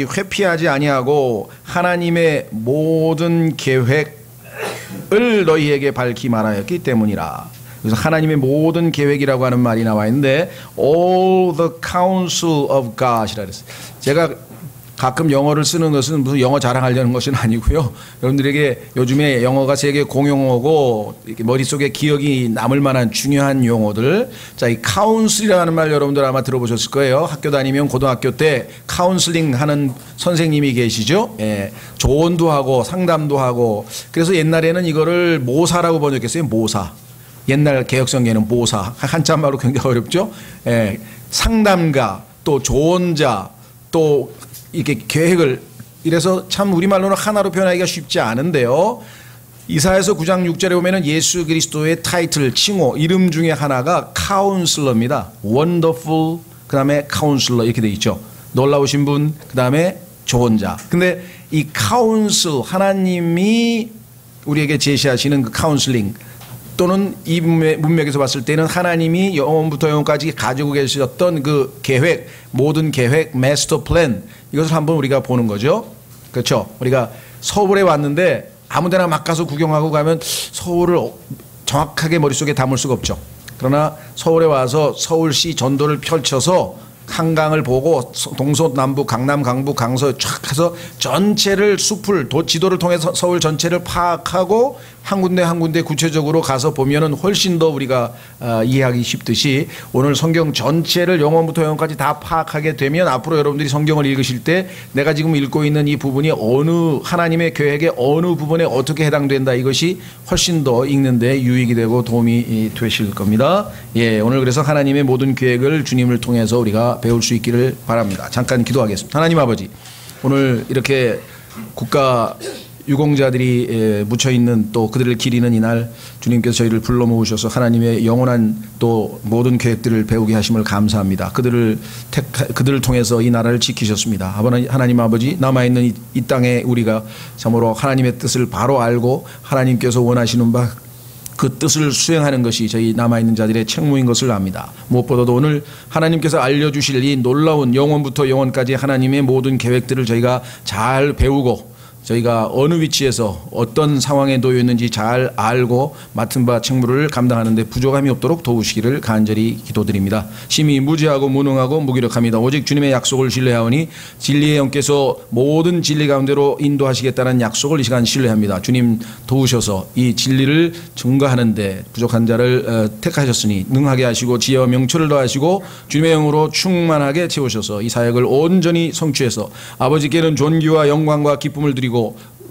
회피하지 아니하고 하나님의 모든 계획을 너희에게 밝히 말하였기 때문이라. 그래서 하나님의 모든 계획이라고 하는 말이 나와 있는데 all the counsel of God이라 그랬어요. 제가 가끔 영어를 쓰는 것은 무슨 영어 자랑하려는 것은 아니고요. 여러분들에게 요즘에 영어가 세계 공용어고 이렇게 머릿속에 기억이 남을 만한 중요한 용어들. 자, 이 카운슬이라는 말 여러분들 아마 들어보셨을 거예요. 학교 다니면 고등학교 때 카운슬링 하는 선생님이 계시죠. 예, 조언도 하고 상담도 하고. 그래서 옛날에는 이거를 모사라고 번역했어요. 모사. 옛날 개혁성계는 모사. 한자말로 굉장히 어렵죠. 예, 상담가, 또 조언자, 또 이렇게 계획을, 이래서 참 우리말로는 하나로 표현하기가 쉽지 않은데요. 이사야서 9장 6절에 보면은 예수 그리스도의 타이틀, 칭호, 이름 중에 하나가 카운슬러입니다. 원더풀, 그 다음에 카운슬러 이렇게 돼 있죠. 놀라우신 분, 그 다음에 조언자. 근데 이 카운슬, 하나님이 우리에게 제시하시는 그 카운슬링, 또는 이 문맥에서 봤을 때는 하나님이 영원부터 영원까지 가지고 계셨던 그 계획, 모든 계획, 마스터 플랜, 이것을 한번 우리가 보는 거죠. 그렇죠. 우리가 서울에 왔는데 아무데나 막 가서 구경하고 가면 서울을 정확하게 머릿속에 담을 수가 없죠. 그러나 서울에 와서 서울시 전도를 펼쳐서 한강을 보고 동서남북, 강남, 강북, 강서 쫙 해서 전체를 숲을 지도를 통해서 서울 전체를 파악하고 한 군데 한 군데 구체적으로 가서 보면은 훨씬 더 우리가 이해하기 쉽듯이 오늘 성경 전체를 영원부터 영원까지 다 파악하게 되면 앞으로 여러분들이 성경을 읽으실 때 내가 지금 읽고 있는 이 부분이 어느 하나님의 계획의 어느 부분에 어떻게 해당된다, 이것이 훨씬 더 읽는데 유익이 되고 도움이 되실 겁니다. 예, 오늘 그래서 하나님의 모든 계획을 주님을 통해서 우리가 배울 수 있기를 바랍니다. 잠깐 기도하겠습니다. 하나님 아버지, 오늘 이렇게 국가 유공자들이 묻혀있는, 또 그들을 기리는 이날 주님께서 저희를 불러 모으셔서 하나님의 영원한 또 모든 계획들을 배우게 하심을 감사합니다. 그들을 통해서 이 나라를 지키셨습니다. 하나님 아버지, 남아있는 이 땅에 우리가 참으로 하나님의 뜻을 바로 알고 하나님께서 원하시는 바 그 뜻을 수행하는 것이 저희 남아있는 자들의 책무인 것을 압니다. 무엇보다도 오늘 하나님께서 알려주실 이 놀라운 영원부터 영원까지 하나님의 모든 계획들을 저희가 잘 배우고 저희가 어느 위치에서 어떤 상황에 놓여 있는지 잘 알고 맡은 바 책무를 감당하는데 부족함이 없도록 도우시기를 간절히 기도드립니다. 심히 무지하고 무능하고 무기력합니다. 오직 주님의 약속을 신뢰하오니 진리의 영께서 모든 진리 가운데로 인도하시겠다는 약속을 이 시간 신뢰합니다. 주님 도우셔서 이 진리를 증거하는데 부족한 자를 택하셨으니 능하게 하시고 지혜와 명철을 더하시고 주님의 영으로 충만하게 채우셔서 이 사역을 온전히 성취해서 아버지께는 존귀와 영광과 기쁨을 드리고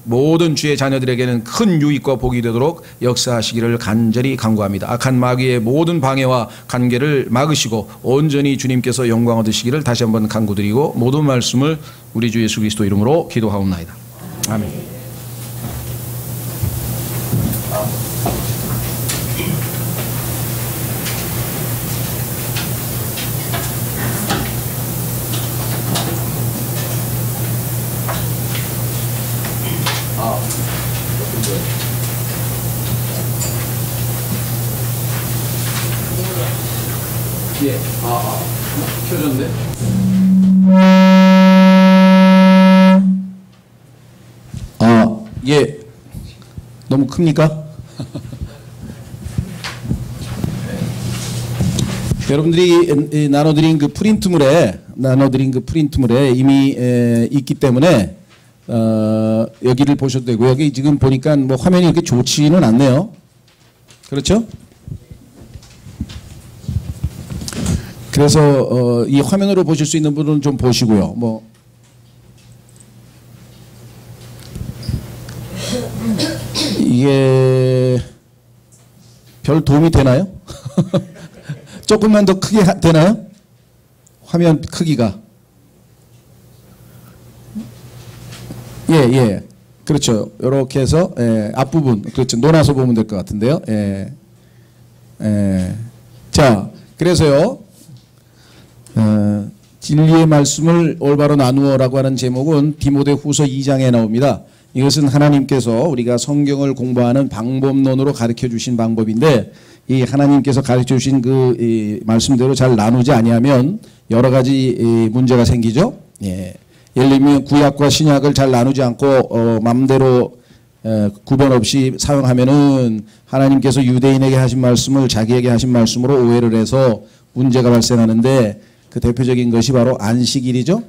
모든 주의 자녀들에게는 큰 유익과 복이 되도록 역사하시기를 간절히 간구합니다. 악한 마귀의 모든 방해와 관계를 막으시고 온전히 주님께서 영광 얻으시기를 다시 한번 간구드리고 모든 말씀을 우리 주 예수 그리스도 이름으로 기도하옵나이다. 아멘. 예, 켜졌네. 예, 너무 큽니까? 여러분들이 나눠드린 그 프린트물에 이미 있기 때문에 여기를 보셔도 되고, 여기 지금 보니까 뭐 화면이 이렇게 좋지는 않네요. 그렇죠? 그래서 이 화면으로 보실 수 있는 분은 좀 보시고요. 뭐 이게 별 도움이 되나요? 조금만 더 크게 되나요? 화면 크기가. 예. 그렇죠. 이렇게 해서 앞부분, 그렇죠. 놓아서 보면 될 것 같은데요. 자, 그래서요. 진리의 말씀을 올바로 나누어라고 하는 제목은 디모데후서 2장에 나옵니다. 이것은 하나님께서 우리가 성경을 공부하는 방법론으로 가르쳐 주신 방법인데, 이 하나님께서 가르쳐 주신 그 말씀대로 잘 나누지 아니하면 여러 가지 문제가 생기죠. 예. 예를 들면 구약과 신약을 잘 나누지 않고 마음대로 구분 없이 사용하면은 하나님께서 유대인에게 하신 말씀을 자기에게 하신 말씀으로 오해를 해서 문제가 발생하는데 그 대표적인 것이 바로 안식일이죠.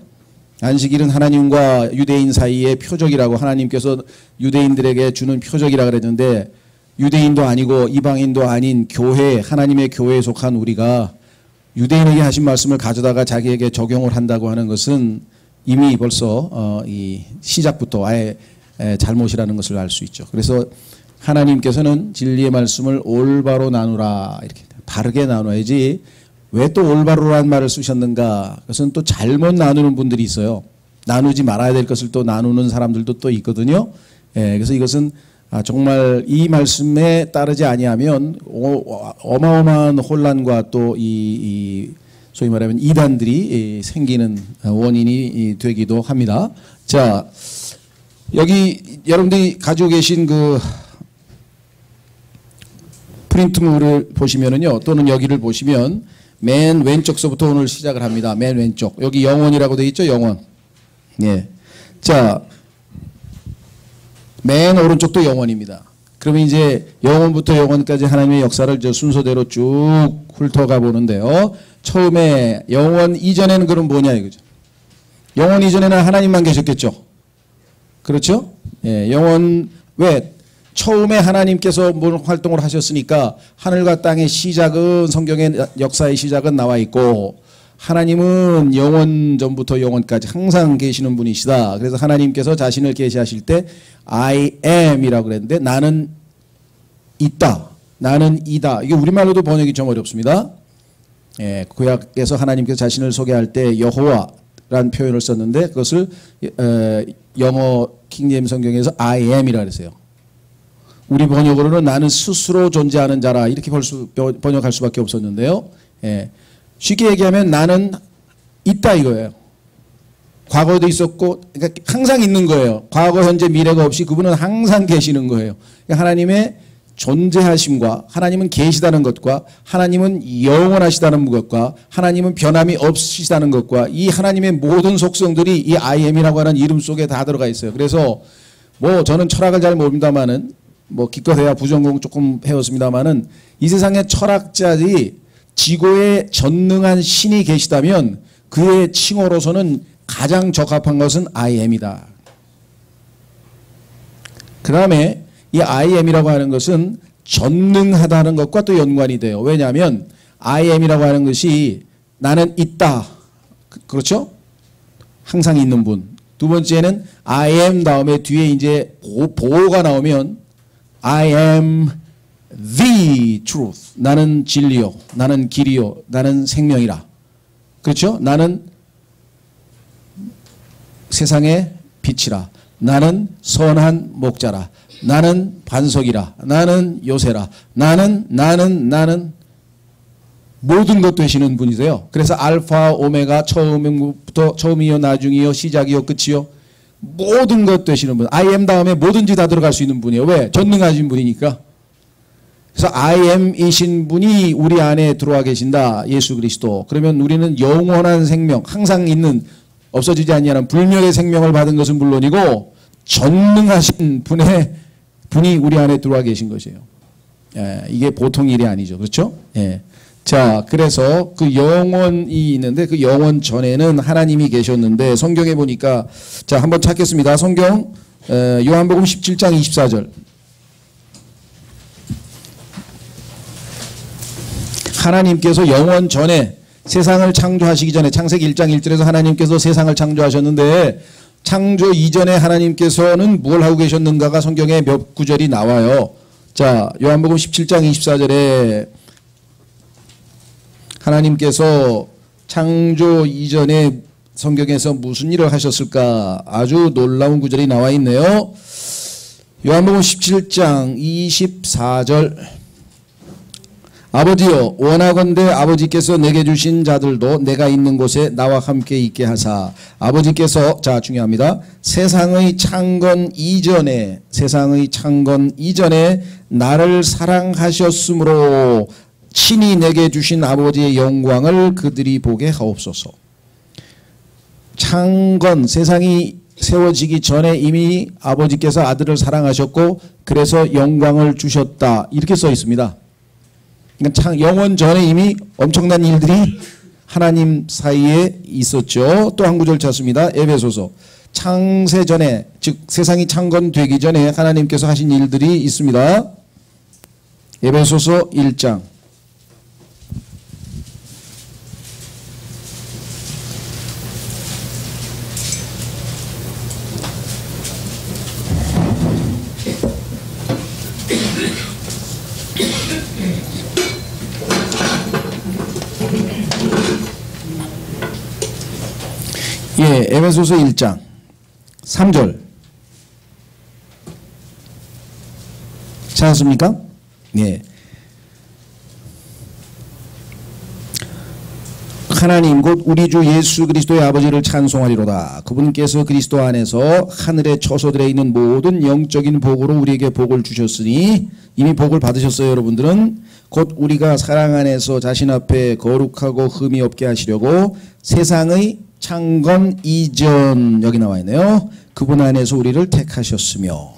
안식일은 하나님과 유대인 사이의 표적이라고 하나님께서 유대인들에게 주는 표적이라 그랬는데 유대인도 아니고 이방인도 아닌 교회, 하나님의 교회에 속한 우리가 유대인에게 하신 말씀을 가져다가 자기에게 적용을 한다고 하는 것은 이미 벌써 이 시작부터 아예 잘못이라는 것을 알 수 있죠. 그래서 하나님께서는 진리의 말씀을 올바로 나누라 이렇게 바르게 나눠야지 왜 또 올바로라는 말을 쓰셨는가? 그것은 또 잘못 나누는 분들이 있어요. 나누지 말아야 될 것을 또 나누는 사람들도 또 있거든요. 그래서 이것은 정말 이 말씀에 따르지 아니하면 어마어마한 혼란과 또 이 소위 말하면 이단들이 생기는 원인이 되기도 합니다. 자, 여기 여러분들이 가지고 계신 그 프린트물을 보시면은요, 또는 여기를 보시면 맨 왼쪽서부터 오늘 시작을 합니다. 맨 왼쪽. 여기 영원이라고 되어 있죠, 영원. 예. 자, 맨 오른쪽도 영원입니다. 그러면 이제 영원부터 영원까지 하나님의 역사를 저 순서대로 쭉 훑어가 보는데요. 처음에 영원 이전에는 그럼 뭐냐 이거죠. 영원 이전에는 하나님만 계셨겠죠. 그렇죠? 예, 영원 왜? 처음에 하나님께서 뭘 활동을 하셨으니까 하늘과 땅의 시작은 성경의 역사의 시작은 나와 있고 하나님은 영원 전부터 영원까지 항상 계시는 분이시다. 그래서 하나님께서 자신을 계시하실 때 I am이라고 그랬는데 나는 있다. 나는 이다. 이게 우리말로도 번역이 좀 어렵습니다. 예, 구약에서 하나님께서 자신을 소개할 때 여호와라는 표현을 썼는데 그것을 영어 킹제임스 성경에서 I am이라고 했어요. 우리 번역으로는 나는 스스로 존재하는 자라 이렇게 번역할 수밖에 없었는데요. 예. 쉽게 얘기하면 나는 있다 이거예요. 과거에도 있었고 그러니까 항상 있는 거예요. 과거, 현재, 미래가 없이 그분은 항상 계시는 거예요. 그러니까 하나님의 존재하심과 하나님은 계시다는 것과 하나님은 영원하시다는 것과 하나님은 변함이 없으시다는 것과 이 하나님의 모든 속성들이 이 I am이라고 하는 이름 속에 다 들어가 있어요. 그래서 뭐 저는 철학을 잘 모릅니다만은 뭐 기껏해야 부전공 조금 해왔습니다만은 이 세상의 철학자들이 지고에 전능한 신이 계시다면 그의 칭호로서는 가장 적합한 것은 I am이다. 그 다음에 이 I am이라고 하는 것은 전능하다는 것과 또 연관이 돼요. 왜냐하면 I am이라고 하는 것이 나는 있다. 그렇죠? 항상 있는 분. 두 번째는 I am 다음에 뒤에 이제 보호가 나오면 I am the truth. 나는 진리요. 나는 길이요. 나는 생명이라. 그렇죠? 나는 세상의 빛이라. 나는 선한 목자라. 나는 반석이라. 나는 요새라. 나는 모든 것 되시는 분이세요. 그래서 알파 오메가 처음부터 처음이요 나중이요 시작이요 끝이요 모든 것 되시는 분. I am 다음에 뭐든지 다 들어갈 수 있는 분이에요. 왜? 전능하신 분이니까. 그래서 I am이신 분이 우리 안에 들어와 계신다. 예수 그리스도. 그러면 우리는 영원한 생명, 항상 있는 없어지지 아니하는 불멸의 생명을 받은 것은 물론이고 전능하신 분이 우리 안에 들어와 계신 것이에요. 예, 이게 보통 일이 아니죠. 그렇죠? 예. 자, 그래서 그 영원이 있는데 그 영원 전에는 하나님이 계셨는데 성경에 보니까 자, 한번 찾겠습니다. 성경 요한복음 17장 24절. 하나님께서 영원 전에 세상을 창조하시기 전에 창세기 1장 1절에서 하나님께서 세상을 창조하셨는데 창조 이전에 하나님께서는 뭘 하고 계셨는가가 성경에 몇 구절이 나와요. 자, 요한복음 17장 24절에 하나님께서 창조 이전에 성경에서 무슨 일을 하셨을까? 아주 놀라운 구절이 나와 있네요. 요한복음 17장 24절. 아버지여 원하건대 아버지께서 내게 주신 자들도 내가 있는 곳에 나와 함께 있게 하사. 아버지께서 자 중요합니다. 세상의 창건 이전에 나를 사랑하셨으므로 친히 내게 주신 아버지의 영광을 그들이 보게 하옵소서. 창건, 세상이 세워지기 전에 이미 아버지께서 아들을 사랑하셨고 그래서 영광을 주셨다. 이렇게 써 있습니다. 그러니까 영원 전에 이미 엄청난 일들이 하나님 사이에 있었죠. 또 한 구절 찾습니다. 에베소서. 창세 전에, 즉 세상이 창건되기 전에 하나님께서 하신 일들이 있습니다. 에베소서 1장. 예, 에베소서 1장 3절 찾았습니까? 예. 하나님 곧 우리 주 예수 그리스도의 아버지를 찬송하리로다. 그분께서 그리스도 안에서 하늘의 처소들에 있는 모든 영적인 복으로 우리에게 복을 주셨으니, 이미 복을 받으셨어요. 여러분들은 곧 우리가 사랑 안에서 자신 앞에 거룩하고 흠이 없게 하시려고 세상의 창건 이전, 여기 나와 있네요. 그분 안에서 우리를 택하셨으며,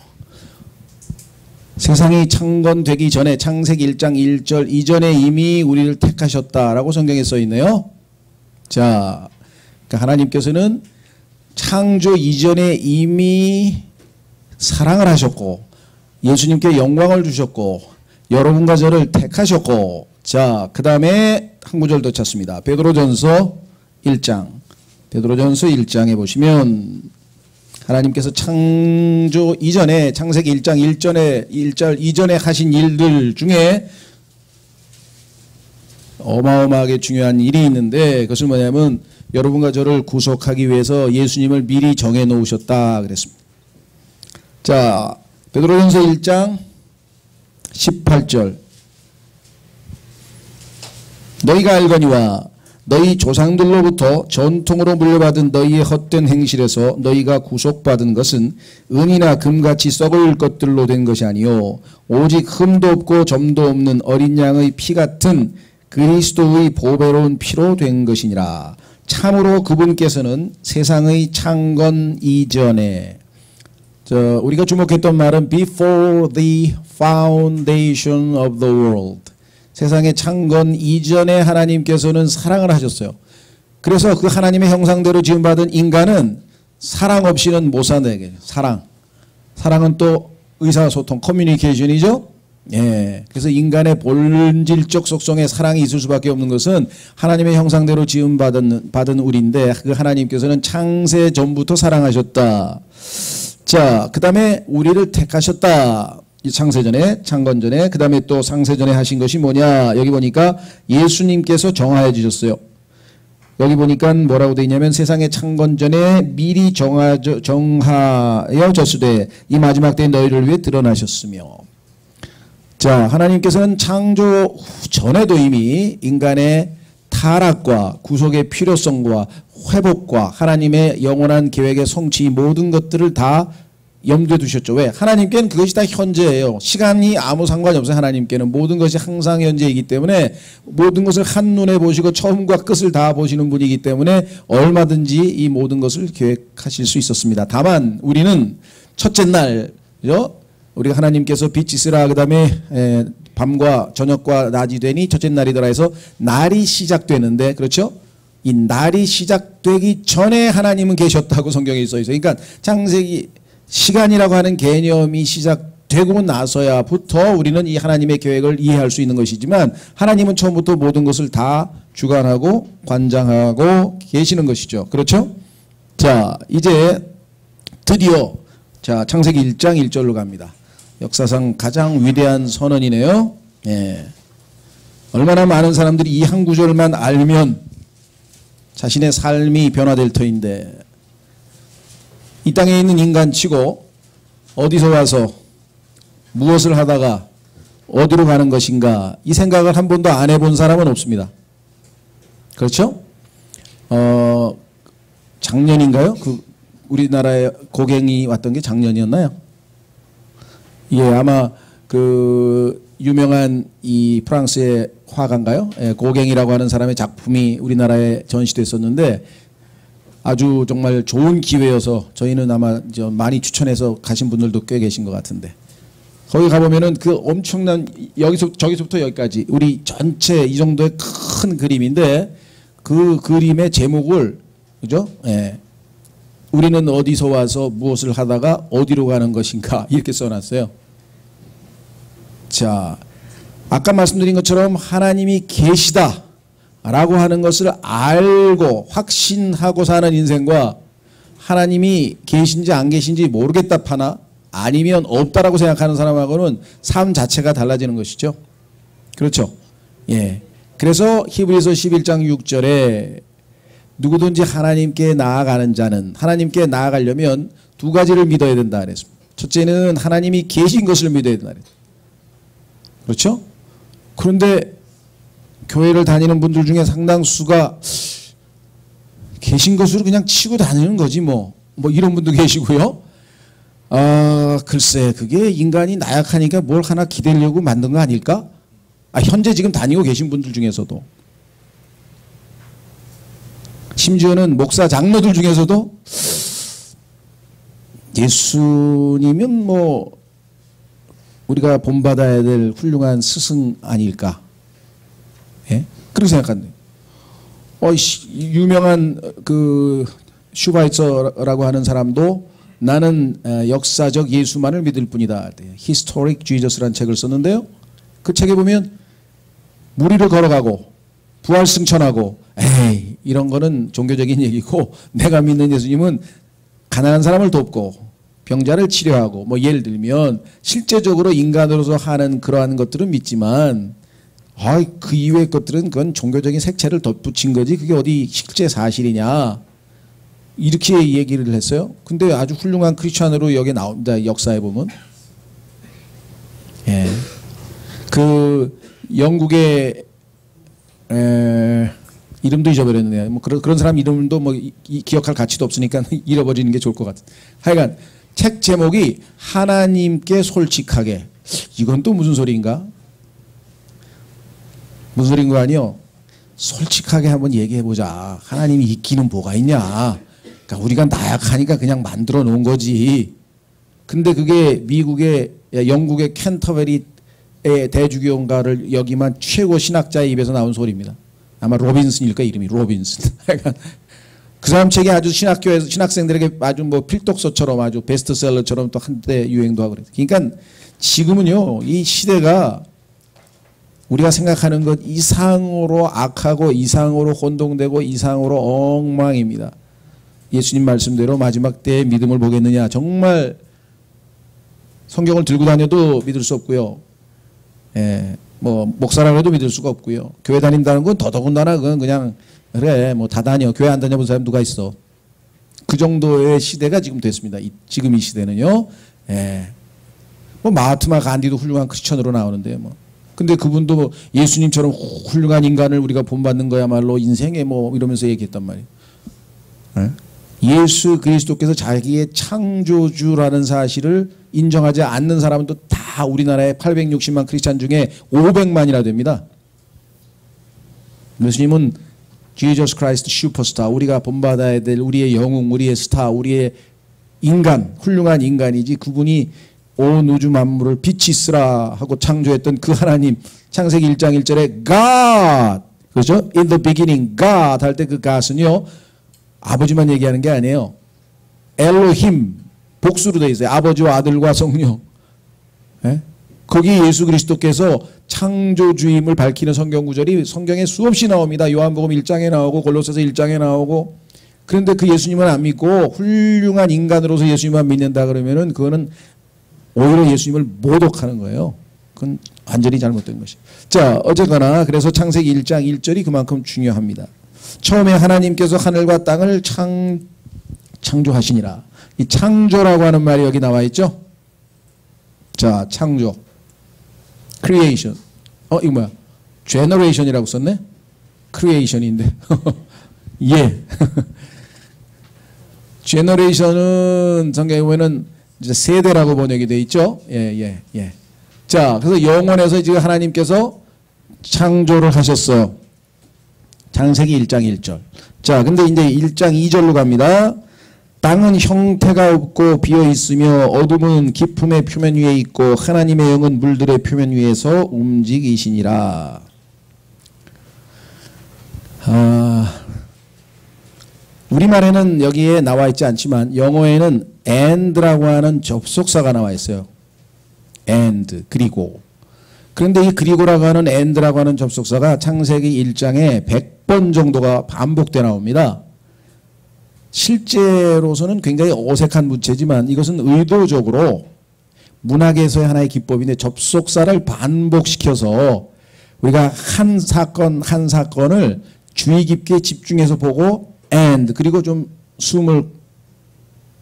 세상이 창건되기 전에 창세기 1장 1절 이전에 이미 우리를 택하셨다라고 성경에 써 있네요. 자, 그러니까 하나님께서는 창조 이전에 이미 사랑을 하셨고 예수님께 영광을 주셨고 여러분과 저를 택하셨고, 자, 그 다음에 한 구절 더 찾습니다. 베드로전서 1장. 베드로전서 1장에 보시면 하나님께서 창조 이전에 창세기 1장 1절 이전에 하신 일들 중에 어마어마하게 중요한 일이 있는데, 그것은 뭐냐면 여러분과 저를 구속하기 위해서 예수님을 미리 정해 놓으셨다 그랬습니다. 자, 베드로전서 1장 18절. 너희가 알거니와 너희 조상들로부터 전통으로 물려받은 너희의 헛된 행실에서 너희가 구속받은 것은 은이나 금같이 썩을 것들로 된 것이 아니요 오직 흠도 없고 점도 없는 어린 양의 피 같은 그리스도의 보배로운 피로 된 것이니라. 참으로 그분께서는 세상의 창건 이전에, 우리가 주목했던 말은 before the foundation of the world, 세상의 창건 이전에 하나님께서는 사랑을 하셨어요. 그래서 그 하나님의 형상대로 지음받은 인간은 사랑 없이는 못 산다는 거예요. 사랑은 또 의사소통, 커뮤니케이션이죠. 예. 그래서 인간의 본질적 속성에 사랑이 있을 수밖에 없는 것은 하나님의 형상대로 지음받은 우리인데, 그 하나님께서는 창세 전부터 사랑하셨다. 자, 그 다음에 우리를 택하셨다. 창세전에, 창건전에, 그 다음에 또 상세전에 하신 것이 뭐냐. 여기 보니까 예수님께서 정하여 주셨어요. 여기 보니까 뭐라고 되어 있냐면 세상의 창건전에 미리 정하여 졌으되 이 마지막 때에 너희를 위해 드러나셨으며. 자, 하나님께서는 창조 전에도 이미 인간의 타락과 구속의 필요성과 회복과 하나님의 영원한 계획의 성취, 모든 것들을 다 염두에 두셨죠. 왜? 하나님께는 그것이 다 현재예요. 시간이 아무 상관이 없어요. 하나님께는 모든 것이 항상 현재이기 때문에 모든 것을 한눈에 보시고 처음과 끝을 다 보시는 분이기 때문에 얼마든지 이 모든 것을 계획하실 수 있었습니다. 다만 우리는 첫째 날, 우리가 하나님께서 빛이 있으라, 그 다음에 밤과 저녁과 낮이 되니 첫째 날이더라 해서 날이 시작되는데, 그렇죠? 이 날이 시작되기 전에 하나님은 계셨다고 성경에 써 있어요. 그러니까 창세기 시간이라고 하는 개념이 시작되고 나서야부터 우리는 이 하나님의 계획을 이해할 수 있는 것이지만, 하나님은 처음부터 모든 것을 다 주관하고 관장하고 계시는 것이죠. 그렇죠? 자, 이제 드디어 자, 창세기 1장 1절로 갑니다. 역사상 가장 위대한 선언이네요. 예. 얼마나 많은 사람들이 이 한 구절만 알면 자신의 삶이 변화될 터인데, 이 땅에 있는 인간치고 어디서 와서 무엇을 하다가 어디로 가는 것인가, 이 생각을 한 번도 안 해본 사람은 없습니다. 그렇죠? 작년인가요? 우리나라에 고갱이 왔던 게 작년이었나요? 예, 아마 그 유명한 이 프랑스의 화가인가요? 예, 고갱이라고 하는 사람의 작품이 우리나라에 전시됐었는데, 아주 정말 좋은 기회여서 저희는 아마 많이 추천해서 가신 분들도 꽤 계신 것 같은데, 거기 가보면은 그 엄청난 저기서부터 여기까지 우리 전체 이 정도의 큰 그림인데, 그 그림의 제목을, 그죠? 예. 우리는 어디서 와서 무엇을 하다가 어디로 가는 것인가, 이렇게 써놨어요. 자, 아까 말씀드린 것처럼 하나님이 계시다 라고 하는 것을 알고 확신하고 사는 인생과, 하나님이 계신지 안 계신지 모르겠다 파나 아니면 없다라고 생각하는 사람하고는 삶 자체가 달라지는 것이죠. 그렇죠? 예. 그래서 히브리서 11장 6절에 누구든지 하나님께 나아가는 자는, 하나님께 나아가려면 두 가지를 믿어야 된다 그랬습니다. 첫째는 하나님이 계신 것을 믿어야 된다 그랬습니다. 그렇죠? 그런데 교회를 다니는 분들 중에 상당수가 계신 것으로 그냥 치고 다니는 거지 뭐 이런 분도 계시고요. 글쎄, 그게 인간이 나약하니까 뭘 하나 기대려고 만든 거 아닐까? 현재 지금 다니고 계신 분들 중에서도, 심지어는 목사 장로들 중에서도 예수님은 우리가 본받아야 될 훌륭한 스승 아닐까? 예? 그렇게 생각한대요. 유명한 그 슈바이처라고 하는 사람도 나는 역사적 예수만을 믿을 뿐이다. Historic Jesus라는 책을 썼는데요. 그 책에 보면 무리를 걸어가고 부활승천하고, 에이, 이런 거는 종교적인 얘기고, 내가 믿는 예수님은 가난한 사람을 돕고 병자를 치료하고, 예를 들면 실제적으로 인간으로서 하는 그러한 것들은 믿지만, 그 이외의 것들은 그건 종교적인 색채를 덧붙인 거지 그게 어디 실제 사실이냐, 이렇게 얘기를 했어요. 근데 아주 훌륭한 크리스찬으로 여기 나옵니다. 역사에 보면. 예. 그 영국의 이름도 잊어버렸네요. 그런 사람 이름도 기억할 가치도 없으니까 잃어버리는 게 좋을 것 같아요. 하여간 책 제목이 하나님께 솔직하게. 이건 또 무슨 소리인가? 무슨 소리인 거 아니요? 솔직하게 한번 얘기해보자. 하나님이 있기는 뭐가 있냐. 그러니까 우리가 나약하니까 그냥 만들어 놓은 거지. 근데 그게 영국의 캔터베리 대주교인가를 여기만 최고 신학자의 입에서 나온 소리입니다. 아마 로빈슨일까, 이름이 로빈슨. 그 사람 책이 아주 신학교에서 신학생들에게 아주 필독서처럼 아주 베스트셀러처럼 또 한때 유행도 하고 그래요. 그러니까 지금은요, 이 시대가 우리가 생각하는 것 이상으로 악하고 이상으로 혼동되고 이상으로 엉망입니다. 예수님 말씀대로 마지막 때의 믿음을 보겠느냐. 정말 성경을 들고 다녀도 믿을 수 없고요. 예, 목사라고 해도 믿을 수가 없고요. 교회 다닌다는 건 더더군다나 그건 그냥 그래 다 다녀. 교회 안 다녀본 사람 누가 있어. 그 정도의 시대가 지금 됐습니다. 지금 이 시대는요. 예. 마하트마 간디도 훌륭한 크리스천으로 나오는데 근데 그분도 예수님처럼 훌륭한 인간을 우리가 본받는 거야말로 인생에 이러면서 얘기했단 말이에요. 예? 예수 그리스도께서 자기의 창조주라는 사실을 인정하지 않는 사람은 또 다 우리나라의 860만 크리스찬 중에 500만이나 됩니다. 예수님은 Jesus Christ 슈퍼스타, 우리가 본받아야 될 우리의 영웅, 우리의 스타, 우리의 인간, 훌륭한 인간이지, 그분이 온 우주 만물을 빛이 있으라 하고 창조했던 그 하나님, 창세기 1장 1절에 God, 그렇죠? In the beginning God 할 때 그 God은요, 아버지만 얘기하는 게 아니에요. 엘로힘, 복수로 되어 있어요. 아버지와 아들과 성령. 예? 거기 예수 그리스도께서 창조주임을 밝히는 성경 구절이 성경에 수없이 나옵니다. 요한복음 1장에 나오고 골로새서 1장에 나오고. 그런데 그 예수님은 안 믿고 훌륭한 인간으로서 예수님만 믿는다 그러면은 그거는 오히려 예수님을 모독하는 거예요. 그건 완전히 잘못된 것이에요. 자, 어쨌거나 그래서 창세기 1장 1절이 그만큼 중요합니다. 처음에 하나님께서 하늘과 땅을 창조하시니라. 이 창조라고 하는 말이 여기 나와 있죠. 자, 창조, creation. 이거 뭐야? generation이라고 썼네? creation인데. 예. generation은 성경에 보면은 이제 세대라고 번역이 돼 있죠. 예. 자, 그래서 영원에서 지금 하나님께서 창조를 하셨어요. 창세기 1장 1절. 자, 근데 이제 1장 2절로 갑니다. 땅은 형태가 없고 비어 있으며 어둠은 깊음의 표면 위에 있고 하나님의 영은 물들의 표면 위에서 움직이시니라. 우리말에는 여기에 나와 있지 않지만 영어에는 and라고 하는 접속사가 나와 있어요. and, 그리고. 그런데 이 그리고라고 하는 and라고 하는 접속사가 창세기 1장에 100번 정도가 반복돼 나옵니다. 실제로서는 굉장히 어색한 문체지만 이것은 의도적으로 문학에서의 하나의 기법인데 접속사를 반복시켜서 우리가 한 사건 한 사건을 주의 깊게 집중해서 보고 and 그리고 좀 숨을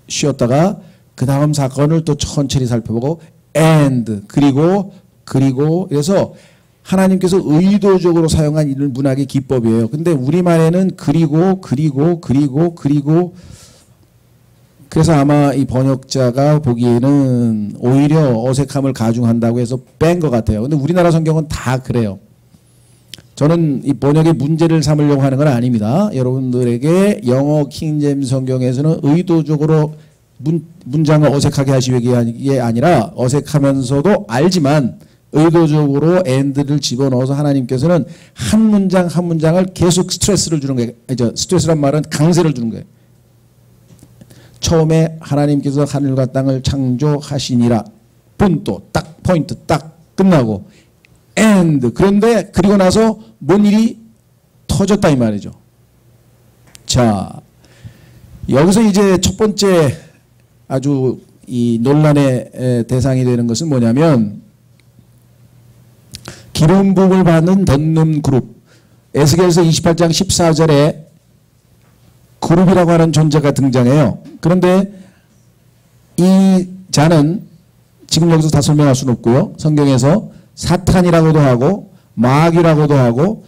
쉬었다가 그 다음 사건을 또 천천히 살펴보고 and 그리고 그래서 하나님께서 의도적으로 사용한 이런 문학의 기법이에요. 근데 우리말에는 그리고 그래서 아마 이 번역자가 보기에는 오히려 어색함을 가중한다고 해서 뺀 것 같아요. 근데 우리나라 성경은 다 그래요. 저는 이 번역의 문제를 삼으려고 하는 건 아닙니다. 여러분들에게 영어 킹제임스 성경에서는 의도적으로 문장을 어색하게 하시기 위한 게 아니라 어색하면서도 알지만 의도적으로 and를 집어넣어서 하나님께서는 한 문장 한 문장을 계속 스트레스를 주는 거예요. 스트레스란 말은 강세를 주는 거예요. 처음에 하나님께서 하늘과 땅을 창조하시니라. 분도 딱 포인트 딱 끝나고 and 그런데 그리고 나서 뭔 일이 터졌다 이 말이죠. 자, 여기서 이제 첫 번째 아주 이 논란의 대상이 되는 것은 뭐냐면 기름 부음을 받는 덧는 그룹. 에스겔서 28장 14절에 그룹이라고 하는 존재가 등장해요. 그런데 이 자는 지금 여기서 다 설명할 수는 없고요. 성경에서 사탄이라고도 하고 마귀라고도 하고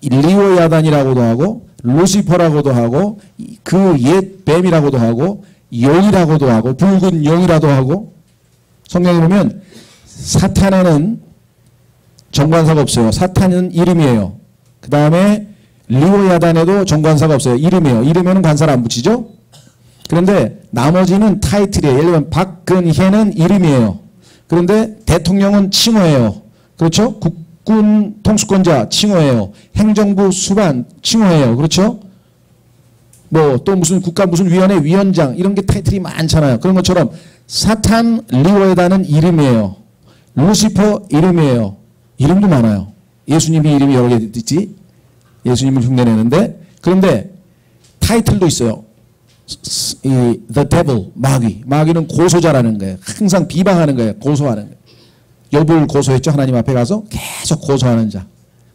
리오야단이라고도 하고 루시퍼라고도 하고 그 옛 뱀이라고도 하고 용이라고도 하고 붉은 용이라도 하고 성경에 보면 사탄에는 정관사가 없어요. 사탄은 이름이에요. 그 다음에 리오야단에도 정관사가 없어요. 이름이에요. 이름에는 관사를 안 붙이죠. 그런데 나머지는 타이틀이에요. 예를 들면 박근혜는 이름이에요. 그런데 대통령은 칭호예요. 그렇죠? 국군 통수권자 칭호예요. 행정부 수반 칭호예요. 그렇죠? 뭐 또 무슨 국가 무슨 위원회 위원장 이런 게 타이틀이 많잖아요. 그런 것처럼 사탄 리오야단은 이름이에요. 루시퍼 이름이에요. 이름도 많아요. 예수님이 이름이 여러 개 있지. 예수님을 흉내내는데 그런데 타이틀도 있어요. The devil, 마귀는 고소자라는 거예요. 항상 비방하는 거예요. 고소하는 거예요. 욥을 고소했죠. 하나님 앞에 가서 계속 고소하는 자.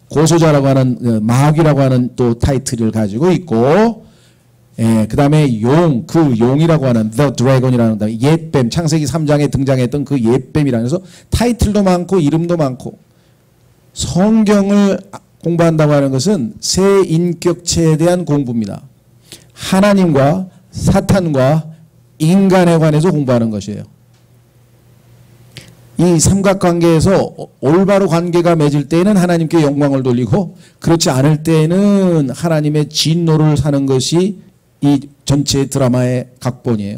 고소자라고 하는 마귀라고 하는 또 타이틀을 가지고 있고 그 다음에 그 용이라고 하는 The Dragon이라는 다음에 옛뱀, 창세기 3장에 등장했던 그 옛뱀이라는 해서 타이틀도 많고 이름도 많고 성경을 공부한다고 하는 것은 새 인격체에 대한 공부입니다. 하나님과 사탄과 인간에 관해서 공부하는 것이에요. 이 삼각관계에서 올바로 관계가 맺을 때에는 하나님께 영광을 돌리고 그렇지 않을 때에는 하나님의 진노를 사는 것이 이 전체 드라마의 각본이에요.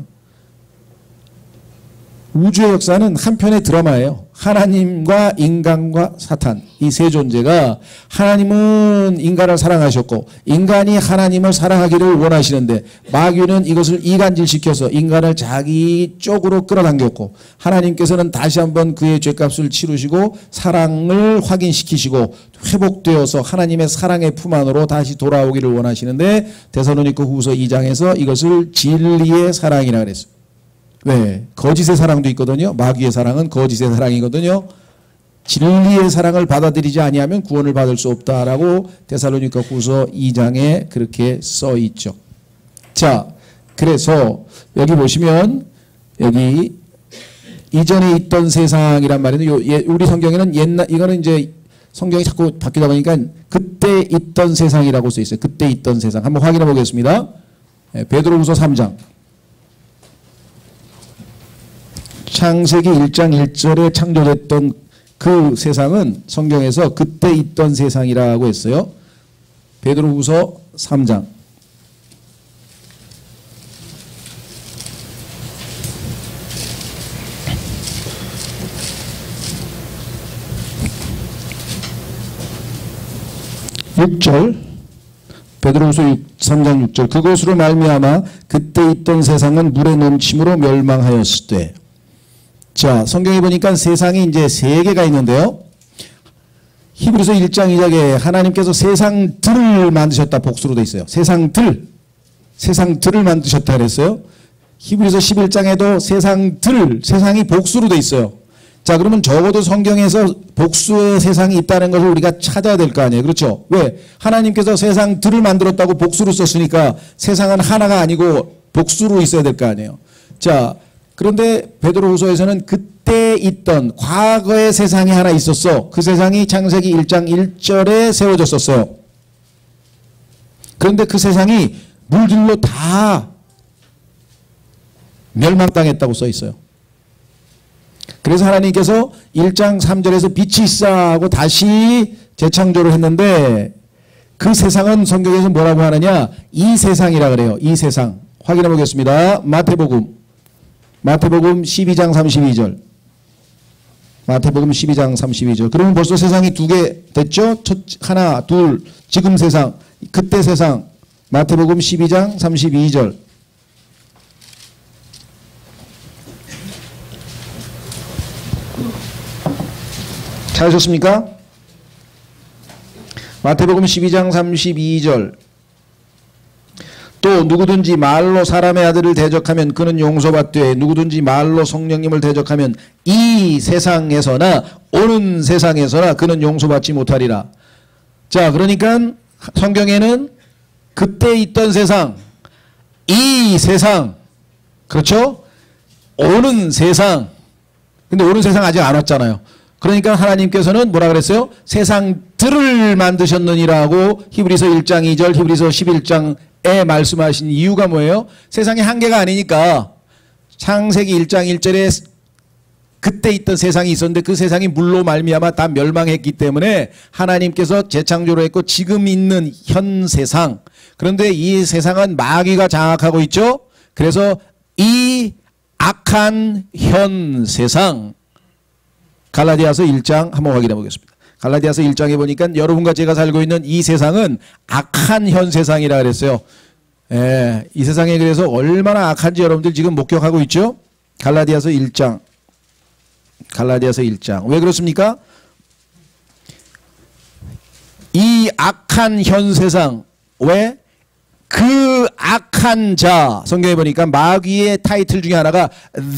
우주의 역사는 한 편의 드라마예요. 하나님과 인간과 사탄 이 세 존재가 하나님은 인간을 사랑하셨고 인간이 하나님을 사랑하기를 원하시는데 마귀는 이것을 이간질시켜서 인간을 자기 쪽으로 끌어당겼고 하나님께서는 다시 한번 그의 죄값을 치르시고 사랑을 확인시키시고 회복되어서 하나님의 사랑의 품 안으로 다시 돌아오기를 원하시는데 데살로니가 후서 2장에서 이것을 진리의 사랑이라 그랬어요. 왜? 거짓의 사랑도 있거든요. 마귀의 사랑은 거짓의 사랑이거든요. 진리의 사랑을 받아들이지 아니하면 구원을 받을 수 없다라고 데살로니가 후서 2장에 그렇게 써 있죠. 자, 그래서 여기 보시면 여기 이전에 있던 세상이란 말인데 우리 성경에는 이거는 이제 성경이 자꾸 바뀌다 보니까 그때 있던 세상이라고 써 있어요. 그때 있던 세상. 한번 확인해 보겠습니다. 베드로후서 3장. 창세기 1장 1절에 창조됐던 그 세상은 성경에서 그때 있던 세상이라고 했어요. 베드로후서 3장. (6절) 베드로후서 3장 6절. 그것으로 말미암아 그때 있던 세상은 물의 넘침으로 멸망하였을 때. 자, 성경에 보니까 세상이 이제 세 개가 있는데요. 히브리서 1장 2절에 하나님께서 세상들을 만드셨다 복수로 돼 있어요. 세상들을 만드셨다 그랬어요. 히브리서 11장에도 세상이 복수로 돼 있어요. 자, 그러면 적어도 성경에서 복수의 세상이 있다는 것을 우리가 찾아야 될 거 아니에요. 그렇죠? 왜? 하나님께서 세상들을 만들었다고 복수로 썼으니까 세상은 하나가 아니고 복수로 있어야 될 거 아니에요. 자, 그런데 베드로후서에서는 그때 있던 과거의 세상이 하나 있었어. 그 세상이 창세기 1장 1절에 세워졌었어요. 그런데 그 세상이 물들로 다 멸망당했다고 써 있어요. 그래서 하나님께서 1장 3절에서 빛이 있어 하고 다시 재창조를 했는데 그 세상은 성경에서 뭐라고 하느냐? 이 세상이라 그래요. 이 세상. 확인해 보겠습니다. 마태복음 12장 32절. 마태복음 12장 32절. 그러면 벌써 세상이 두 개 됐죠? 하나, 둘, 지금 세상, 그때 세상. 마태복음 12장 32절. 찾으셨습니까? 마태복음 12장 32절. 또 누구든지 말로 사람의 아들을 대적하면 그는 용서받되 누구든지 말로 성령님을 대적하면 이 세상에서나 오는 세상에서나 그는 용서받지 못하리라. 자, 그러니까 성경에는 그때 있던 세상, 이 세상, 그렇죠? 오는 세상. 근데 오는 세상 아직 안 왔잖아요. 그러니까 하나님께서는 뭐라 그랬어요? 세상들을 만드셨느니라고 히브리서 1장 2절, 히브리서 11장에 말씀하신 이유가 뭐예요? 세상이 한계가 아니니까 창세기 1장 1절에 그때 있던 세상이 있었는데 그 세상이 물로 말미암아 다 멸망했기 때문에 하나님께서 재창조를 했고 지금 있는 현 세상, 그런데 이 세상은 마귀가 장악하고 있죠. 그래서 이 악한 현 세상, 갈라디아서 1장 한번 확인해 보겠습니다. 갈라디아서 1장에 보니까 여러분과 제가 살고 있는 이 세상은 악한 현 세상이라 그랬어요. 예, 이 세상에 그래서 얼마나 악한지 여러분들 지금 목격하고 있죠. 갈라디아서 1장. 왜 그렇습니까? 이 악한 현 세상, 왜? 그 악한 자, 성경에 보니까 마귀의 타이틀 중에 하나가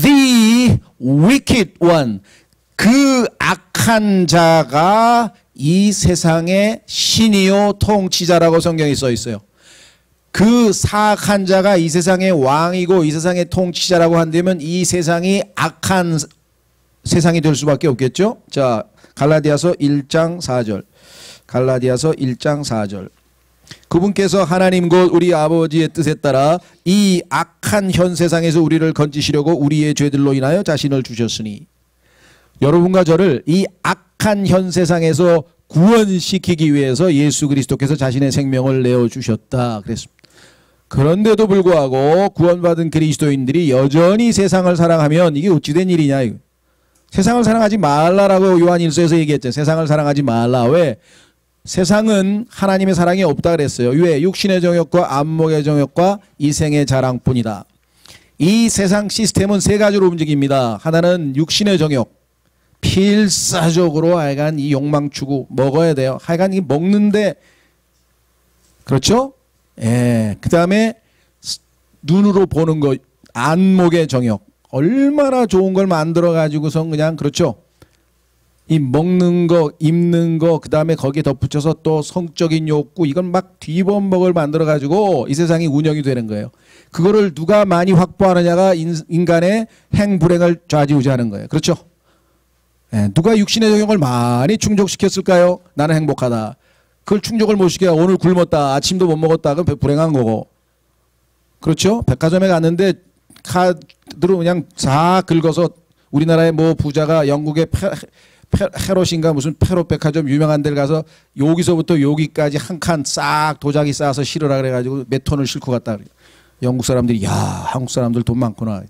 The Wicked One, 그 악한 자가 이 세상의 신이요 통치자라고 성경에 써 있어요. 그 사악한 자가 이 세상의 왕이고 이 세상의 통치자라고 한다면 이 세상이 악한 세상이 될 수밖에 없겠죠. 자, 갈라디아서 1장 4절. 갈라디아서 1장 4절. 그분께서 하나님 곧 우리 아버지의 뜻에 따라 이 악한 현 세상에서 우리를 건지시려고 우리의 죄들로 인하여 자신을 주셨으니, 여러분과 저를 이 악한 현 세상에서 구원시키기 위해서 예수 그리스도께서 자신의 생명을 내어주셨다 그랬습니다. 그런데도 불구하고 구원받은 그리스도인들이 여전히 세상을 사랑하면 이게 어찌된 일이냐. 이거. 세상을 사랑하지 말라라고 요한일서에서 얘기했죠. 세상을 사랑하지 말라. 왜? 세상은 하나님의 사랑이 없다 그랬어요. 왜? 육신의 정욕과 안목의 정욕과 이생의 자랑뿐이다. 이 세상 시스템은 세 가지로 움직입니다. 하나는 육신의 정욕. 필사적으로 하여간 이 욕망 추구 먹어야 돼요. 하여간 이 먹는데, 그렇죠? 예. 그 다음에 눈으로 보는 거, 안목의 정욕. 얼마나 좋은 걸 만들어 가지고서 그냥, 그렇죠? 이 먹는 거, 입는 거, 그 다음에 거기에 덧붙여서 또 성적인 욕구, 이건 막 뒤범벅을 만들어 가지고 이 세상이 운영이 되는 거예요. 그거를 누가 많이 확보하느냐가 인간의 행불행을 좌지우지하는 거예요. 그렇죠? 예, 누가 육신의 정욕을 많이 충족시켰을까요? 나는 행복하다. 그걸 충족을 못 시켜. 오늘 굶었다. 아침도 못 먹었다. 그건 불행한 거고. 그렇죠? 백화점에 갔는데 카드로 그냥 다 긁어서 우리나라의 뭐 부자가 영국의 헤롯인가 무슨 페롯백화점 유명한 데를 가서 여기서부터 여기까지 한 칸 싹 도자기 쌓아서 실으라 그래가지고 몇 톤을 싣고 갔다 그래요. 영국 사람들이 야 한국 사람들 돈 많구나.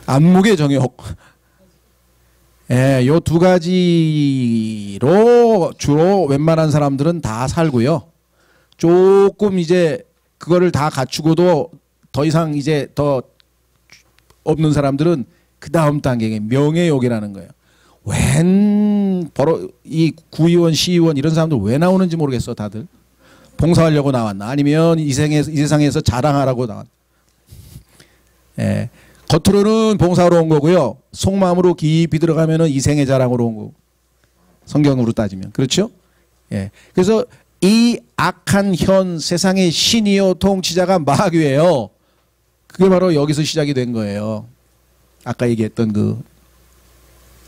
안목의 정욕. 예, 요 두 가지로 주로 웬만한 사람들은 다 살고요. 조금 이제 그거를 다 갖추고도 더 이상 이제 더 없는 사람들은 그 다음 단계에 명예욕이라는 거예요. 이 구의원, 시의원 이런 사람들 왜 나오는지 모르겠어, 다들. 봉사하려고 나왔나? 아니면 이 세상에서 자랑하라고 나왔나? 예. 겉으로는 봉사하러 온 거고요. 속마음으로 깊이 들어가면은 이생의 자랑으로 온 거고. 성경으로 따지면. 그렇죠? 예. 그래서 이 악한 현 세상의 신이요 통치자가 마귀예요. 그게 바로 여기서 시작이 된 거예요. 아까 얘기했던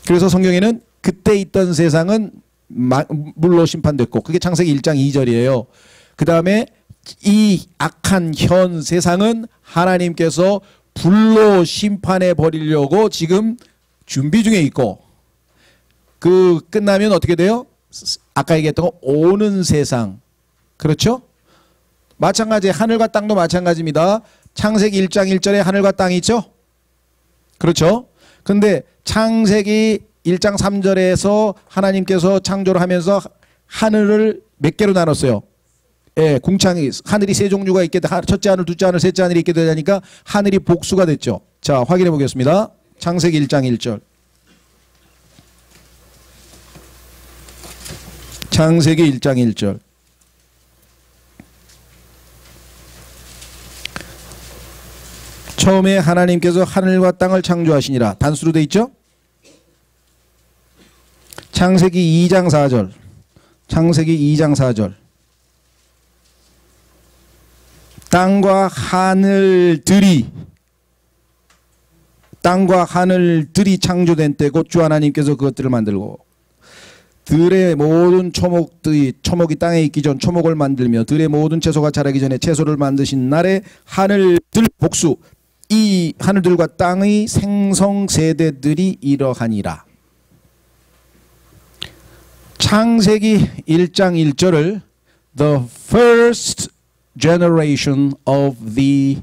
그래서 성경에는 그때 있던 세상은 물로 심판됐고 그게 창세기 1장 2절이에요. 그 다음에 이 악한 현 세상은 하나님께서 불로 심판해 버리려고 지금 준비 중에 있고 끝나면 어떻게 돼요? 아까 얘기했던 거 오는 세상. 그렇죠? 마찬가지 하늘과 땅도 마찬가지입니다. 창세기 1장 1절에 하늘과 땅이 있죠? 그렇죠? 근데 창세기 1장 3절에서 하나님께서 창조를 하면서 하늘을 몇 개로 나눴어요? 예, 궁창이 하늘이 세 종류가 있게 첫째 하늘, 둘째 하늘, 셋째 하늘이 있게 되니까 하늘이 복수가 됐죠. 자, 확인해 보겠습니다. 창세기 1장 1절. 창세기 1장 1절. 처음에 하나님께서 하늘과 땅을 창조하시니라. 단수로 돼 있죠? 창세기 2장 4절. 창세기 2장 4절. 땅과 하늘들이 창조된 때 곧 주 하나님께서 그것들을 만들고 들의 모든 초목이 땅에 있기 전 초목을 만들며 들의 모든 채소가 자라기 전에 채소를 만드신 날에 하늘들 복수 이 하늘들과 땅의 생성 세대들이 이러하니라. 창세기 1장 1절을 The first generation of the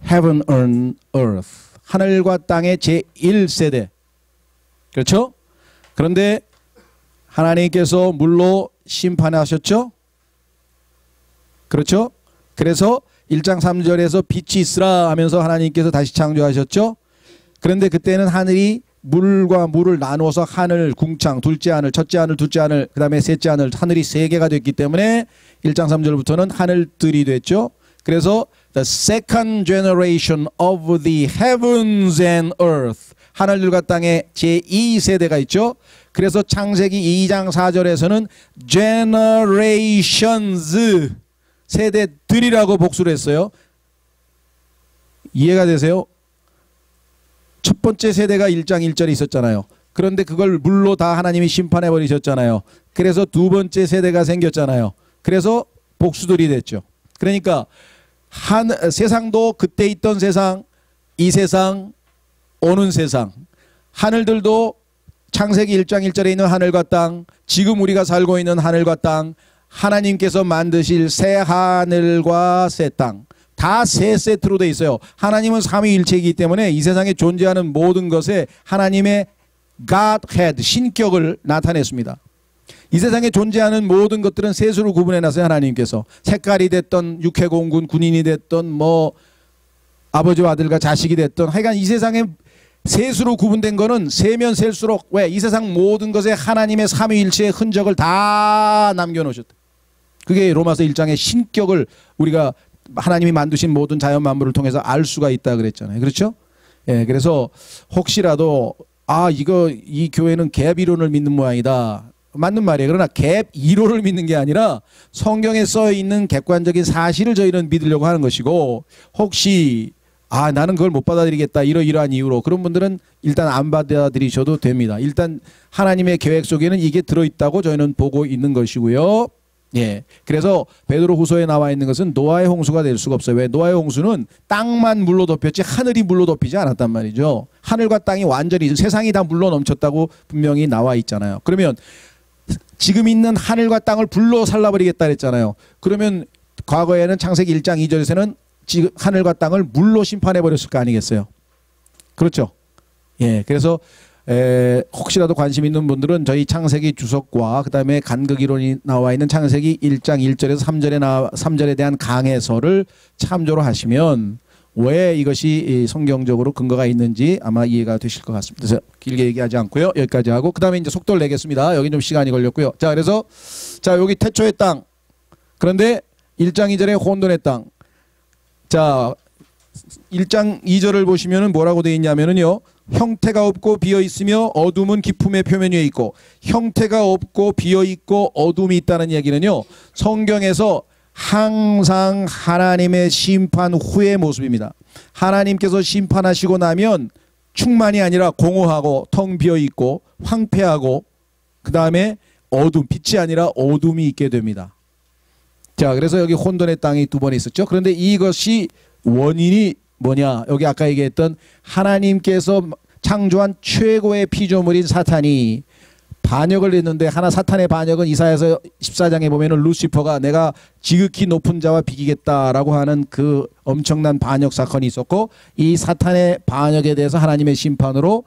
heaven and earth 하늘과 땅의 제1세대 그렇죠? 그런데 하나님께서 물로 심판하셨죠? 그렇죠? 그래서 1장 3절에서 빛이 있으라 하면서 하나님께서 다시 창조하셨죠? 그런데 그때는 하늘이 물과 물을 나누어서 하늘, 궁창, 둘째 하늘, 첫째 하늘, 둘째 하늘, 그 다음에 셋째 하늘, 하늘이 세 개가 됐기 때문에 1장 3절부터는 하늘들이 됐죠. 그래서 the second generation of the heavens and earth 하늘들과 땅의 제2세대가 있죠. 그래서 창세기 2장 4절에서는 generations 세대들이라고 복수를 했어요. 이해가 되세요? 첫 번째 세대가 1장 1절에 있었잖아요. 그런데 그걸 물로 다 하나님이 심판해 버리셨잖아요. 그래서 두 번째 세대가 생겼잖아요. 그래서 복수들이 됐죠. 그러니까 세상도 그때 있던 세상, 이 세상, 오는 세상, 하늘들도 창세기 1장 1절에 있는 하늘과 땅, 지금 우리가 살고 있는 하늘과 땅, 하나님께서 만드실 새 하늘과 새 땅, 다 세 세트로 돼 있어요. 하나님은 삼위일체이기 때문에 이 세상에 존재하는 모든 것에 하나님의 Godhead, 신격을 나타냈습니다. 이 세상에 존재하는 모든 것들은 셋으로 구분해놨어요. 하나님께서 색깔이 됐던 육해공군, 군인이 됐던 뭐 아버지와 아들과 자식이 됐던 하여간 이 세상에 셋으로 구분된 거는 세면 셀수록 왜? 이 세상 모든 것에 하나님의 삼위일체의 흔적을 다 남겨놓으셨다. 그게 로마서 1장의 신격을 우리가 하나님이 만드신 모든 자연 만물을 통해서 알 수가 있다 그랬잖아요. 그렇죠? 예, 그래서 혹시라도 이 교회는 갭 이론을 믿는 모양이다. 맞는 말이에요. 그러나 갭 이론을 믿는 게 아니라 성경에 써 있는 객관적인 사실을 저희는 믿으려고 하는 것이고 혹시 나는 그걸 못 받아들이겠다 이러이러한 이유로 그런 분들은 일단 안 받아들이셔도 됩니다. 일단 하나님의 계획 속에는 이게 들어있다고 저희는 보고 있는 것이고요. 예, 그래서 베드로후서에 나와 있는 것은 노아의 홍수가 될 수가 없어요. 왜? 노아의 홍수는 땅만 물로 덮였지 하늘이 물로 덮이지 않았단 말이죠. 하늘과 땅이 완전히 세상이 다 물러 넘쳤다고 분명히 나와 있잖아요. 그러면 지금 있는 하늘과 땅을 불로 살라버리겠다 그랬잖아요. 그러면 과거에는 창세기 1장 2절에서는 지금 하늘과 땅을 물로 심판해 버렸을 거 아니겠어요. 그렇죠. 예, 그래서 혹시라도 관심 있는 분들은 저희 창세기 주석과 그다음에 간극이론이 나와 있는 창세기 1장 1절에서 3절에 대한 강해설을 참조로 하시면 왜 이것이 성경적으로 근거가 있는지 아마 이해가 되실 것 같습니다. 그래서 길게 얘기하지 않고요. 여기까지 하고 그다음에 이제 속도를 내겠습니다. 여기 좀 시간이 걸렸고요. 자, 그래서 자, 여기 태초의 땅. 그런데 1장 2절에 혼돈의 땅. 자, 1장 2절을 보시면은 뭐라고 되어 있냐면은요. 형태가 없고 비어 있으며 어둠은 기품의 표면 위에 있고, 형태가 없고 비어 있고 어둠이 있다는 얘기는요. 성경에서 항상 하나님의 심판 후의 모습입니다. 하나님께서 심판하시고 나면 충만이 아니라 공허하고 텅 비어 있고 황폐하고 그 다음에 어둠, 빛이 아니라 어둠이 있게 됩니다. 자, 그래서 여기 혼돈의 땅이 두 번 있었죠. 그런데 이것이 원인이 뭐냐? 여기 아까 얘기했던 하나님께서 창조한 최고의 피조물인 사탄이 반역을 했는데, 하나 사탄의 반역은 이사야서 14장에 보면은 루시퍼가 내가 지극히 높은 자와 비기겠다라고 하는 그 엄청난 반역 사건이 있었고, 이 사탄의 반역에 대해서 하나님의 심판으로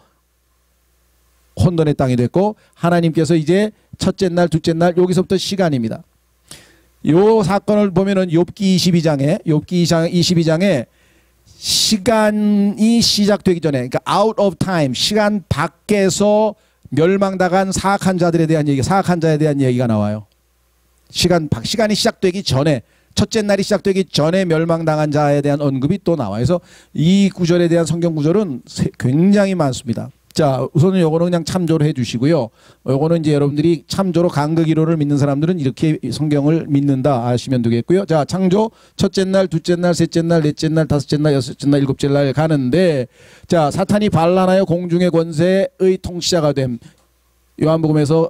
혼돈의 땅이 됐고, 하나님께서 이제 첫째 날 둘째 날 여기서부터 시간입니다. 요 사건을 보면은 욥기 22장에 시간이 시작되기 전에, 그러니까 out of time, 시간 밖에서 멸망당한 사악한 자들에 대한 얘기, 사악한 자에 대한 얘기가 나와요. 시간이 시작되기 전에, 첫째 날이 시작되기 전에 멸망당한 자에 대한 언급이 또 나와요. 그래서 이 구절에 대한 성경 구절은 굉장히 많습니다. 자, 우선은 요거는 그냥 참조를 해 주시고요. 요거는 이제 여러분들이 참조로 간극이론을 믿는 사람들은 이렇게 성경을 믿는다 아시면 되겠고요. 자, 창조 첫째 날, 둘째 날, 셋째 날, 넷째 날, 다섯째 날, 여섯째 날, 일곱째 날 가는데, 자, 사탄이 반란하여 공중의 권세의 통치자가 됨. 요한복음에서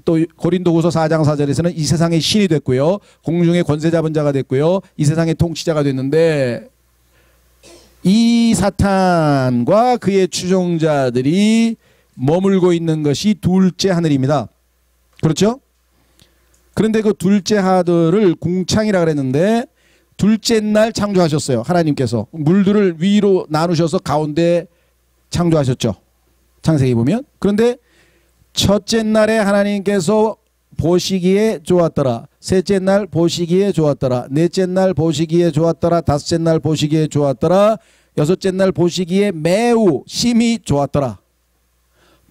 또 고린도후서 4장 4절에서는 이 세상의 신이 됐고요. 공중의 권세 잡은 자가 됐고요. 이 세상의 통치자가 됐는데, 이 사탄과 그의 추종자들이 머물고 있는 것이 둘째 하늘입니다. 그렇죠? 그런데 그 둘째 하늘을 궁창이라 그랬는데, 둘째 날 창조하셨어요. 하나님께서 물들을 위로 나누셔서 가운데 창조하셨죠. 창세기 보면. 그런데 첫째 날에 하나님께서 보시기에 좋았더라. 셋째 날 보시기에 좋았더라. 넷째 날 보시기에 좋았더라. 다섯째 날 보시기에 좋았더라. 여섯째 날 보시기에 매우 심히 좋았더라.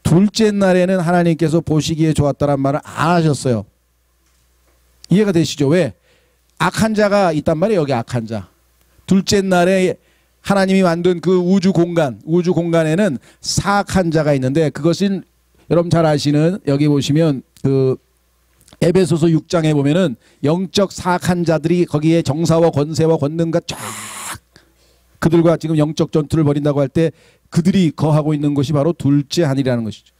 둘째 날에는 하나님께서 보시기에 좋았더란 말을 안 하셨어요. 이해가 되시죠? 왜? 악한 자가 있단 말이에요. 여기 악한 자. 둘째 날에 하나님이 만든 그 우주 공간에는 사악한 자가 있는데, 그것은 여러분 잘 아시는, 여기 보시면 그 에베소서 6장에 보면은 영적 사악한 자들이 거기에 정사와 권세와 권능과 쫙 그들과 지금 영적 전투를 벌인다고 할 때 그들이 거하고 있는 것이 바로 둘째 하늘이라는 것이죠.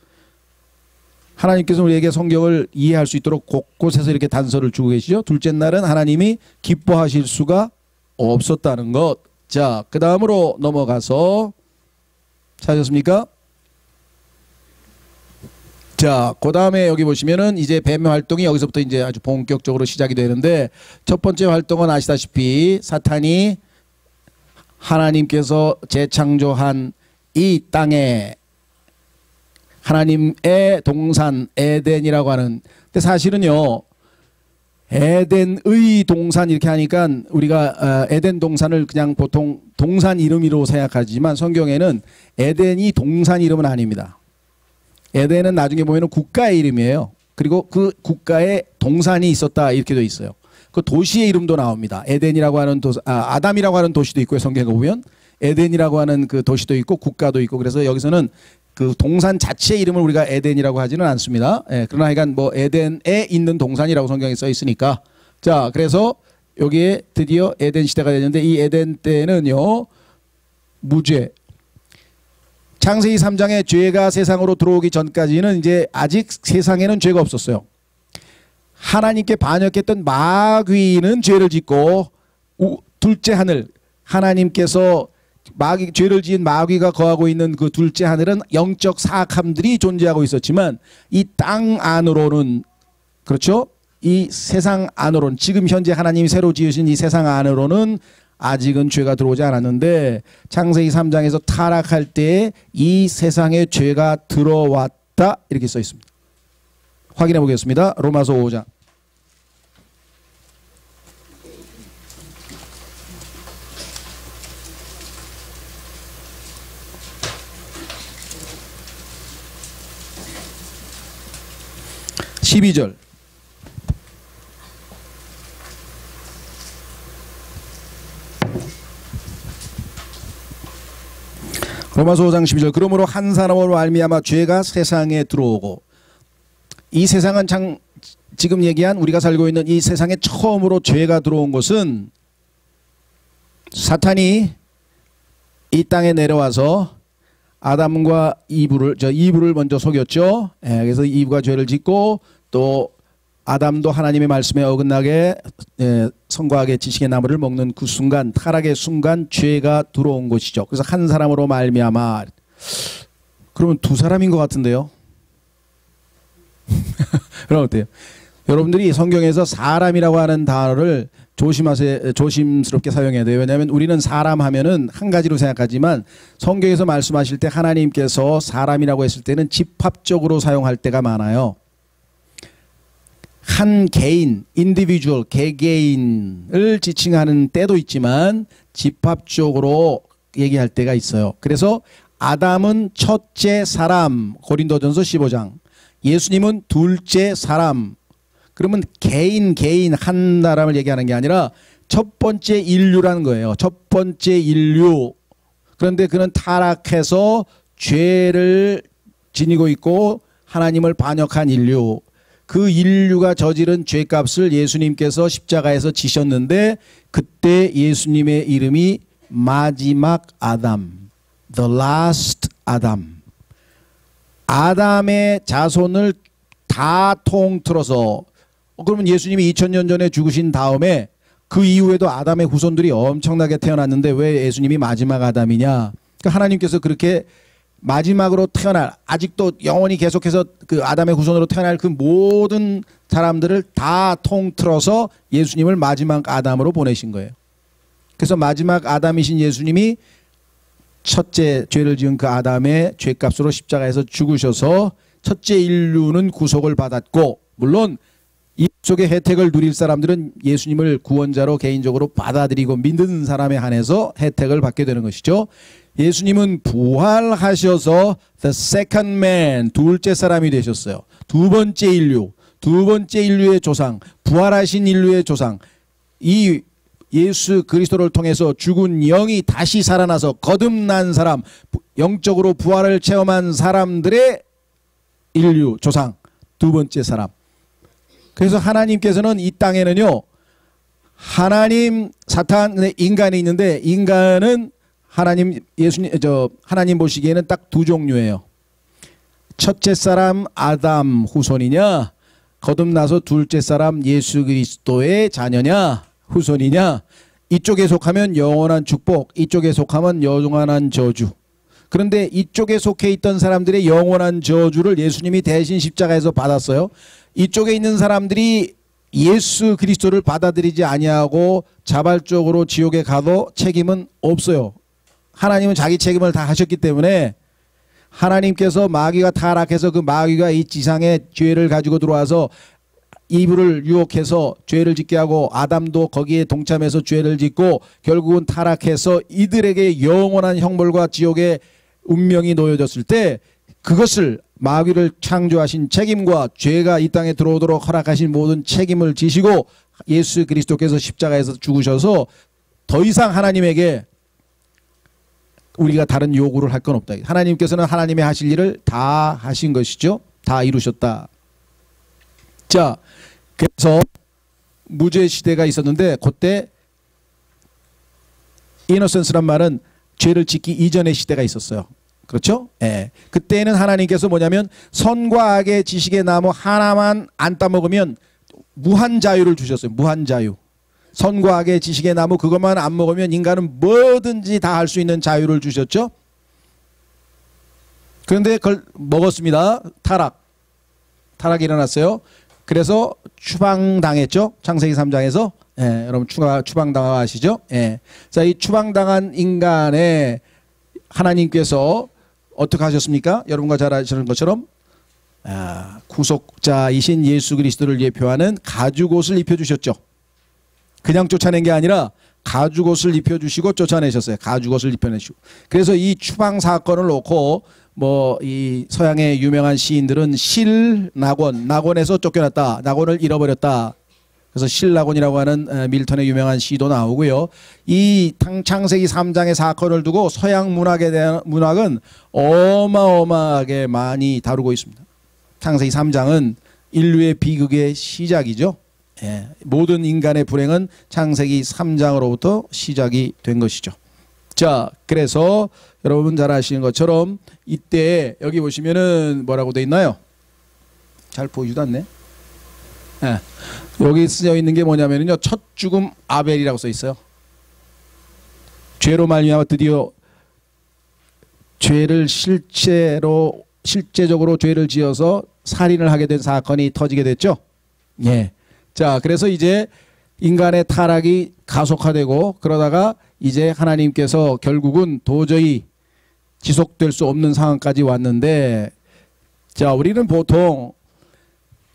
하나님께서 우리에게 성경을 이해할 수 있도록 곳곳에서 이렇게 단서를 주고 계시죠. 둘째 날은 하나님이 기뻐하실 수가 없었다는 것. 자, 그 다음으로 넘어가서 찾으셨습니까? 자, 그 다음에 여기 보시면은 이제 뱀의 활동이 여기서부터 이제 아주 본격적으로 시작이 되는데, 첫 번째 활동은 아시다시피 사탄이 하나님께서 재창조한 이 땅에 하나님의 동산 에덴이라고 하는, 근데 사실은요 에덴의 동산 이렇게 하니까 우리가 에덴 동산을 그냥 보통 동산 이름으로 생각하지만, 성경에는 에덴이 동산 이름은 아닙니다. 에덴은 나중에 보면 국가의 이름이에요. 그리고 그 국가에 동산이 있었다 이렇게 되어 있어요. 그 도시의 이름도 나옵니다. 에덴이라고 하는 아담이라고 하는 도시도 있고요. 성경에 보면 에덴이라고 하는 그 도시도 있고 국가도 있고, 그래서 여기서는 그 동산 자체의 이름을 우리가 에덴이라고 하지는 않습니다. 예, 그러나 하여간 뭐 에덴에 있는 동산이라고 성경에 써 있으니까. 자, 그래서 여기에 드디어 에덴 시대가 되는데, 이 에덴 때는요 무죄. 창세기 3장에 죄가 세상으로 들어오기 전까지는 이제 아직 세상에는 죄가 없었어요. 하나님께 반역했던 마귀는 죄를 짓고, 둘째 하늘, 하나님께서 마귀, 죄를 지은 마귀가 거하고 있는 그 둘째 하늘은 영적 사악함들이 존재하고 있었지만 이 땅 안으로는, 그렇죠? 이 세상 안으로는, 지금 현재 하나님이 새로 지으신 이 세상 안으로는 아직은 죄가 들어오지 않았는데 창세기 3장에서 타락할 때 이 세상에 죄가 들어왔다 이렇게 써 있습니다. 확인해 보겠습니다. 로마서 5장. (12절) 로마서 5장 12절. 그러므로 한 사람으로 말미암아 죄가 세상에 들어오고, 이 세상은 지금 얘기한 우리가 살고 있는 이 세상에 처음으로 죄가 들어온 것은 사탄이 이 땅에 내려와서 아담과 이브를 먼저 속였죠. 그래서 이브가 죄를 짓고 또 아담도 하나님의 말씀에 어긋나게 선과 악의 지식의 나무를 먹는 그 순간, 타락의 순간 죄가 들어온 것이죠. 그래서 한 사람으로 말미암아. 그러면 두 사람인 것 같은데요. 그럼 어때요? 여러분들이 성경에서 사람이라고 하는 단어를 조심스럽게 사용해야 돼요. 왜냐하면 우리는 사람 하면은 한 가지로 생각하지만 성경에서 말씀하실 때 하나님께서 사람이라고 했을 때는 집합적으로 사용할 때가 많아요. 한 개인, 인디비주얼, 개개인을 지칭하는 때도 있지만 집합적으로 얘기할 때가 있어요. 그래서 아담은 첫째 사람, 고린도전서 15장. 예수님은 둘째 사람. 그러면 개인 한 사람을 얘기하는 게 아니라 첫 번째 인류라는 거예요. 첫 번째 인류. 그런데 그는 타락해서 죄를 지니고 있고 하나님을 반역한 인류. 그 인류가 저지른 죄값을 예수님께서 십자가에서 지셨는데 그때 예수님의 이름이 마지막 아담, The Last Adam. 아담의 자손을 다 통틀어서, 그러면 예수님이 2000년 전에 죽으신 다음에 그 이후에도 아담의 후손들이 엄청나게 태어났는데 왜 예수님이 마지막 아담이냐? 그러니까 하나님께서 그렇게 마지막으로 태어날, 아직도 영원히 계속해서 그 아담의 후손으로 태어날 그 모든 사람들을 다 통틀어서 예수님을 마지막 아담으로 보내신 거예요. 그래서 마지막 아담이신 예수님이 첫째 죄를 지은 그 아담의 죄값으로 십자가에서 죽으셔서 첫째 인류는 구속을 받았고, 물론 이 속의 혜택을 누릴 사람들은 예수님을 구원자로 개인적으로 받아들이고 믿는 사람에 한해서 혜택을 받게 되는 것이죠. 예수님은 부활하셔서 the second man, 둘째 사람이 되셨어요. 두 번째 인류의 조상, 부활하신 인류의 조상. 이 예수 그리스도를 통해서 죽은 영이 다시 살아나서 거듭난 사람, 영적으로 부활을 체험한 사람들의 인류 조상, 두 번째 사람. 그래서 하나님께서는 이 땅에는요, 하나님, 사탄, 인간이 있는데 인간은 하나님 보시기에는 딱 두 종류예요. 첫째 사람 아담 후손이냐, 거듭나서 둘째 사람 예수 그리스도의 자녀냐, 후손이냐. 이쪽에 속하면 영원한 축복, 이쪽에 속하면 영원한 저주. 그런데 이쪽에 속해 있던 사람들의 영원한 저주를 예수님이 대신 십자가에서 받았어요. 이쪽에 있는 사람들이 예수 그리스도를 받아들이지 아니하고 자발적으로 지옥에 가도 책임은 없어요. 하나님은 자기 책임을 다 하셨기 때문에 하나님께서 마귀가 타락해서 그 마귀가 이 지상에 죄를 가지고 들어와서 이브를 유혹해서 죄를 짓게 하고 아담도 거기에 동참해서 죄를 짓고 결국은 타락해서 이들에게 영원한 형벌과 지옥의 운명이 놓여졌을 때 그것을 마귀를 창조하신 책임과 죄가 이 땅에 들어오도록 허락하신 모든 책임을 지시고 예수 그리스도께서 십자가에서 죽으셔서 더 이상 하나님에게 우리가 다른 요구를 할 건 없다. 하나님께서는 하나님의 하실 일을 다 하신 것이죠. 다 이루셨다. 자, 그래서 무죄 시대가 있었는데 그때 이노센스란 말은 죄를 짓기 이전의 시대가 있었어요. 그렇죠? 예. 그때는 하나님께서 뭐냐면 선과 악의 지식의 나무 하나만 안 따먹으면 무한 자유를 주셨어요. 무한 자유. 선과 악의 지식의 나무 그것만 안 먹으면 인간은 뭐든지 다 할 수 있는 자유를 주셨죠. 그런데 그걸 먹었습니다. 타락이 일어났어요. 그래서 추방당했죠. 창세기 3장에서. 예, 여러분 추방당하 아시죠? 예. 자, 이 추방당한 인간에 하나님께서 어떻게 하셨습니까? 여러분과 잘 아시는 것처럼 구속자이신 예수 그리스도를 예표하는 가죽옷을 입혀주셨죠. 그냥 쫓아낸 게 아니라 가죽옷을 입혀주시고 쫓아내셨어요. 가죽옷을 입혀내시고. 그래서 이 추방 사건을 놓고 뭐 이 서양의 유명한 시인들은 낙원에서 쫓겨났다. 낙원을 잃어버렸다. 그래서 실낙원이라고 하는 밀턴의 유명한 시도 나오고요. 이 창세기 3장의 사건을 두고 서양 문학은 어마어마하게 많이 다루고 있습니다. 창세기 3장은 인류의 비극의 시작이죠. 예, 모든 인간의 불행은 창세기 3장으로부터 시작이 된 것이죠. 자, 그래서 여러분 잘 아시는 것처럼 이때 여기 보시면은 뭐라고 돼 있나요? 잘 보이지도 않네. 예, 여기 쓰여 있는 게 뭐냐면요, 첫 죽음 아벨이라고 써 있어요. 죄로 말미암아 드디어 죄를 실제적으로 죄를 지어서 살인을 하게 된 사건이 터지게 됐죠. 예. 자, 그래서 이제 인간의 타락이 가속화되고 그러다가 이제 하나님께서 결국은 도저히 지속될 수 없는 상황까지 왔는데, 자, 우리는 보통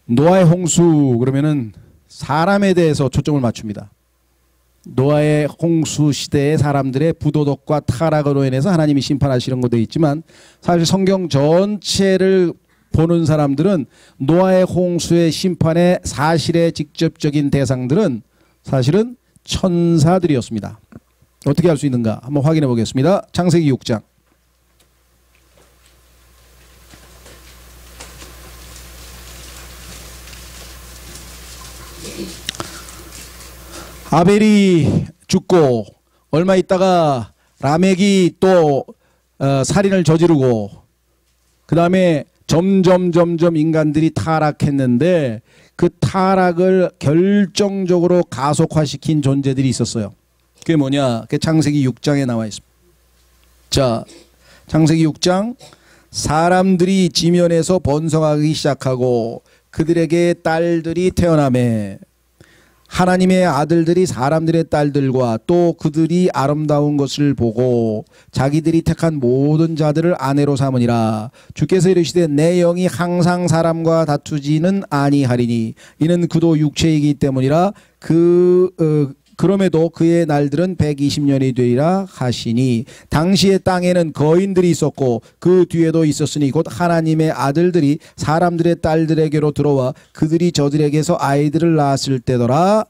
노아의 홍수 그러면은 사람에 대해서 초점을 맞춥니다. 노아의 홍수 시대의 사람들의 부도덕과 타락으로 인해서 하나님이 심판하시는 것도 있지만, 사실 성경 전체를 보는 사람들은 노아의 홍수의 심판의 사실의 직접적인 대상들은 사실은 천사들이었습니다. 어떻게 할 수 있는가 한번 확인해 보겠습니다. 창세기 6장. 아벨이 죽고 얼마 있다가 라멕이 또 살인을 저지르고 그 다음에 점점 인간들이 타락했는데 그 타락을 결정적으로 가속화시킨 존재들이 있었어요. 그게 뭐냐? 그게 창세기 6장에 나와 있습니다. 자, 창세기 6장, 사람들이 지면에서 번성하기 시작하고 그들에게 딸들이 태어나매 하나님의 아들들이 사람들의 딸들과 또 그들이 아름다운 것을 보고 자기들이 택한 모든 자들을 아내로 삼으니라. 주께서 이르시되 내 영이 항상 사람과 다투지는 아니하리니 이는 그도 육체이기 때문이라. 그럼에도 그의 날들은 120년이 되리라 하시니, 당시의 땅에는 거인들이 있었고 그 뒤에도 있었으니 곧 하나님의 아들들이 사람들의 딸들에게로 들어와 그들이 저들에게서 아이들을 낳았을 때더라.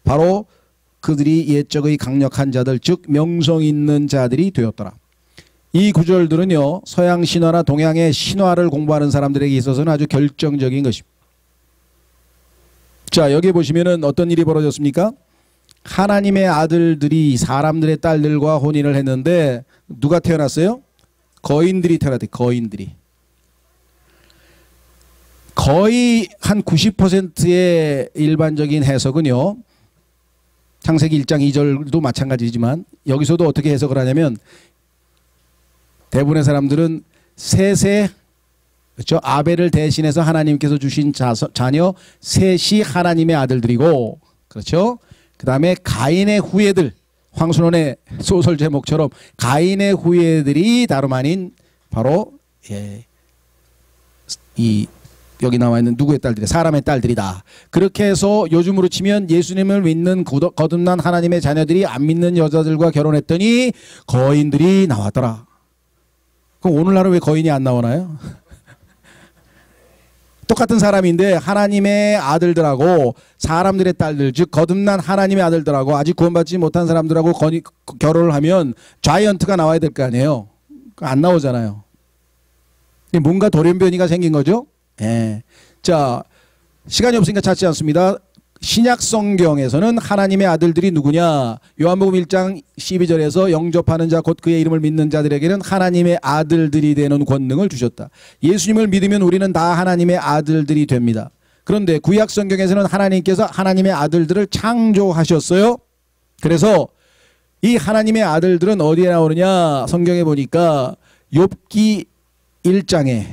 바로 그들이 옛적의 강력한 자들 즉 명성 있는 자들이 되었더라. 이 구절들은요, 서양 신화나 동양의 신화를 공부하는 사람들에게 있어서는 아주 결정적인 것입니다. 자, 여기 보시면은 어떤 일이 벌어졌습니까? 하나님의 아들들이 사람들의 딸들과 혼인을 했는데 누가 태어났어요? 거인들이 태어났대요. 거인들이. 거의 한 90%의 일반적인 해석은요, 창세기 1장 2절도 마찬가지지만 여기서도 어떻게 해석을 하냐면, 대부분의 사람들은 셋의, 그렇죠? 아벨을 대신해서 하나님께서 주신 자녀 셋이 하나님의 아들들이고, 그렇죠? 그 다음에 가인의 후예들, 황순원의 소설 제목처럼 가인의 후예들이 다름 아닌 바로 여기 나와 있는 누구의 딸들이? 사람의 딸들이다. 그렇게 해서 요즘으로 치면 예수님을 믿는 거듭난 하나님의 자녀들이 안 믿는 여자들과 결혼했더니 거인들이 나왔더라. 그럼 오늘날은 왜 거인이 안 나오나요? 똑같은 사람인데 하나님의 아들들하고 사람들의 딸들, 즉 거듭난 하나님의 아들들하고 아직 구원받지 못한 사람들하고 결혼을 하면 자이언트가 나와야 될 거 아니에요. 안 나오잖아요. 뭔가 돌연변이가 생긴 거죠. 예. 자, 시간이 없으니까 찾지 않습니다. 신약 성경에서는 하나님의 아들들이 누구냐? 요한복음 1장 12절에서 영접하는 자 곧 그의 이름을 믿는 자들에게는 하나님의 아들들이 되는 권능을 주셨다. 예수님을 믿으면 우리는 다 하나님의 아들들이 됩니다. 그런데 구약 성경에서는 하나님께서 하나님의 아들들을 창조하셨어요. 그래서 이 하나님의 아들들은 어디에 나오느냐? 성경에 보니까 욥기 1장에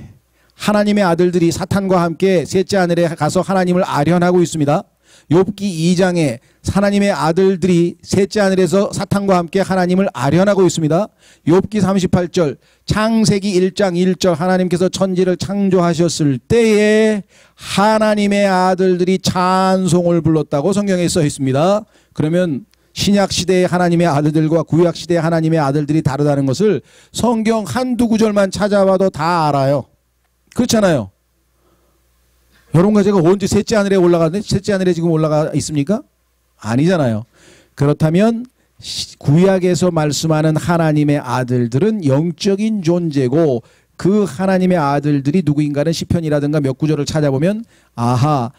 하나님의 아들들이 사탄과 함께 셋째 하늘에 가서 하나님을 아련하고 있습니다. 욥기 2장에 하나님의 아들들이 셋째 하늘에서 사탄과 함께 하나님을 아련하고 있습니다. 욥기 38절, 창세기 1장 1절 하나님께서 천지를 창조하셨을 때에 하나님의 아들들이 찬송을 불렀다고 성경에 써 있습니다. 그러면 신약 시대의 하나님의 아들들과 구약 시대의 하나님의 아들들이 다르다는 것을 성경 한두 구절만 찾아봐도 다 알아요. 그렇잖아요. 여러분과 제가 언제 셋째 하늘에 올라갔는데 셋째 하늘에 지금 올라가 있습니까? 아니잖아요. 그렇다면 구약에서 말씀하는 하나님의 아들들은 영적인 존재고 그 하나님의 아들들이 누구인가는 시편이라든가 몇 구절을 찾아보면 아하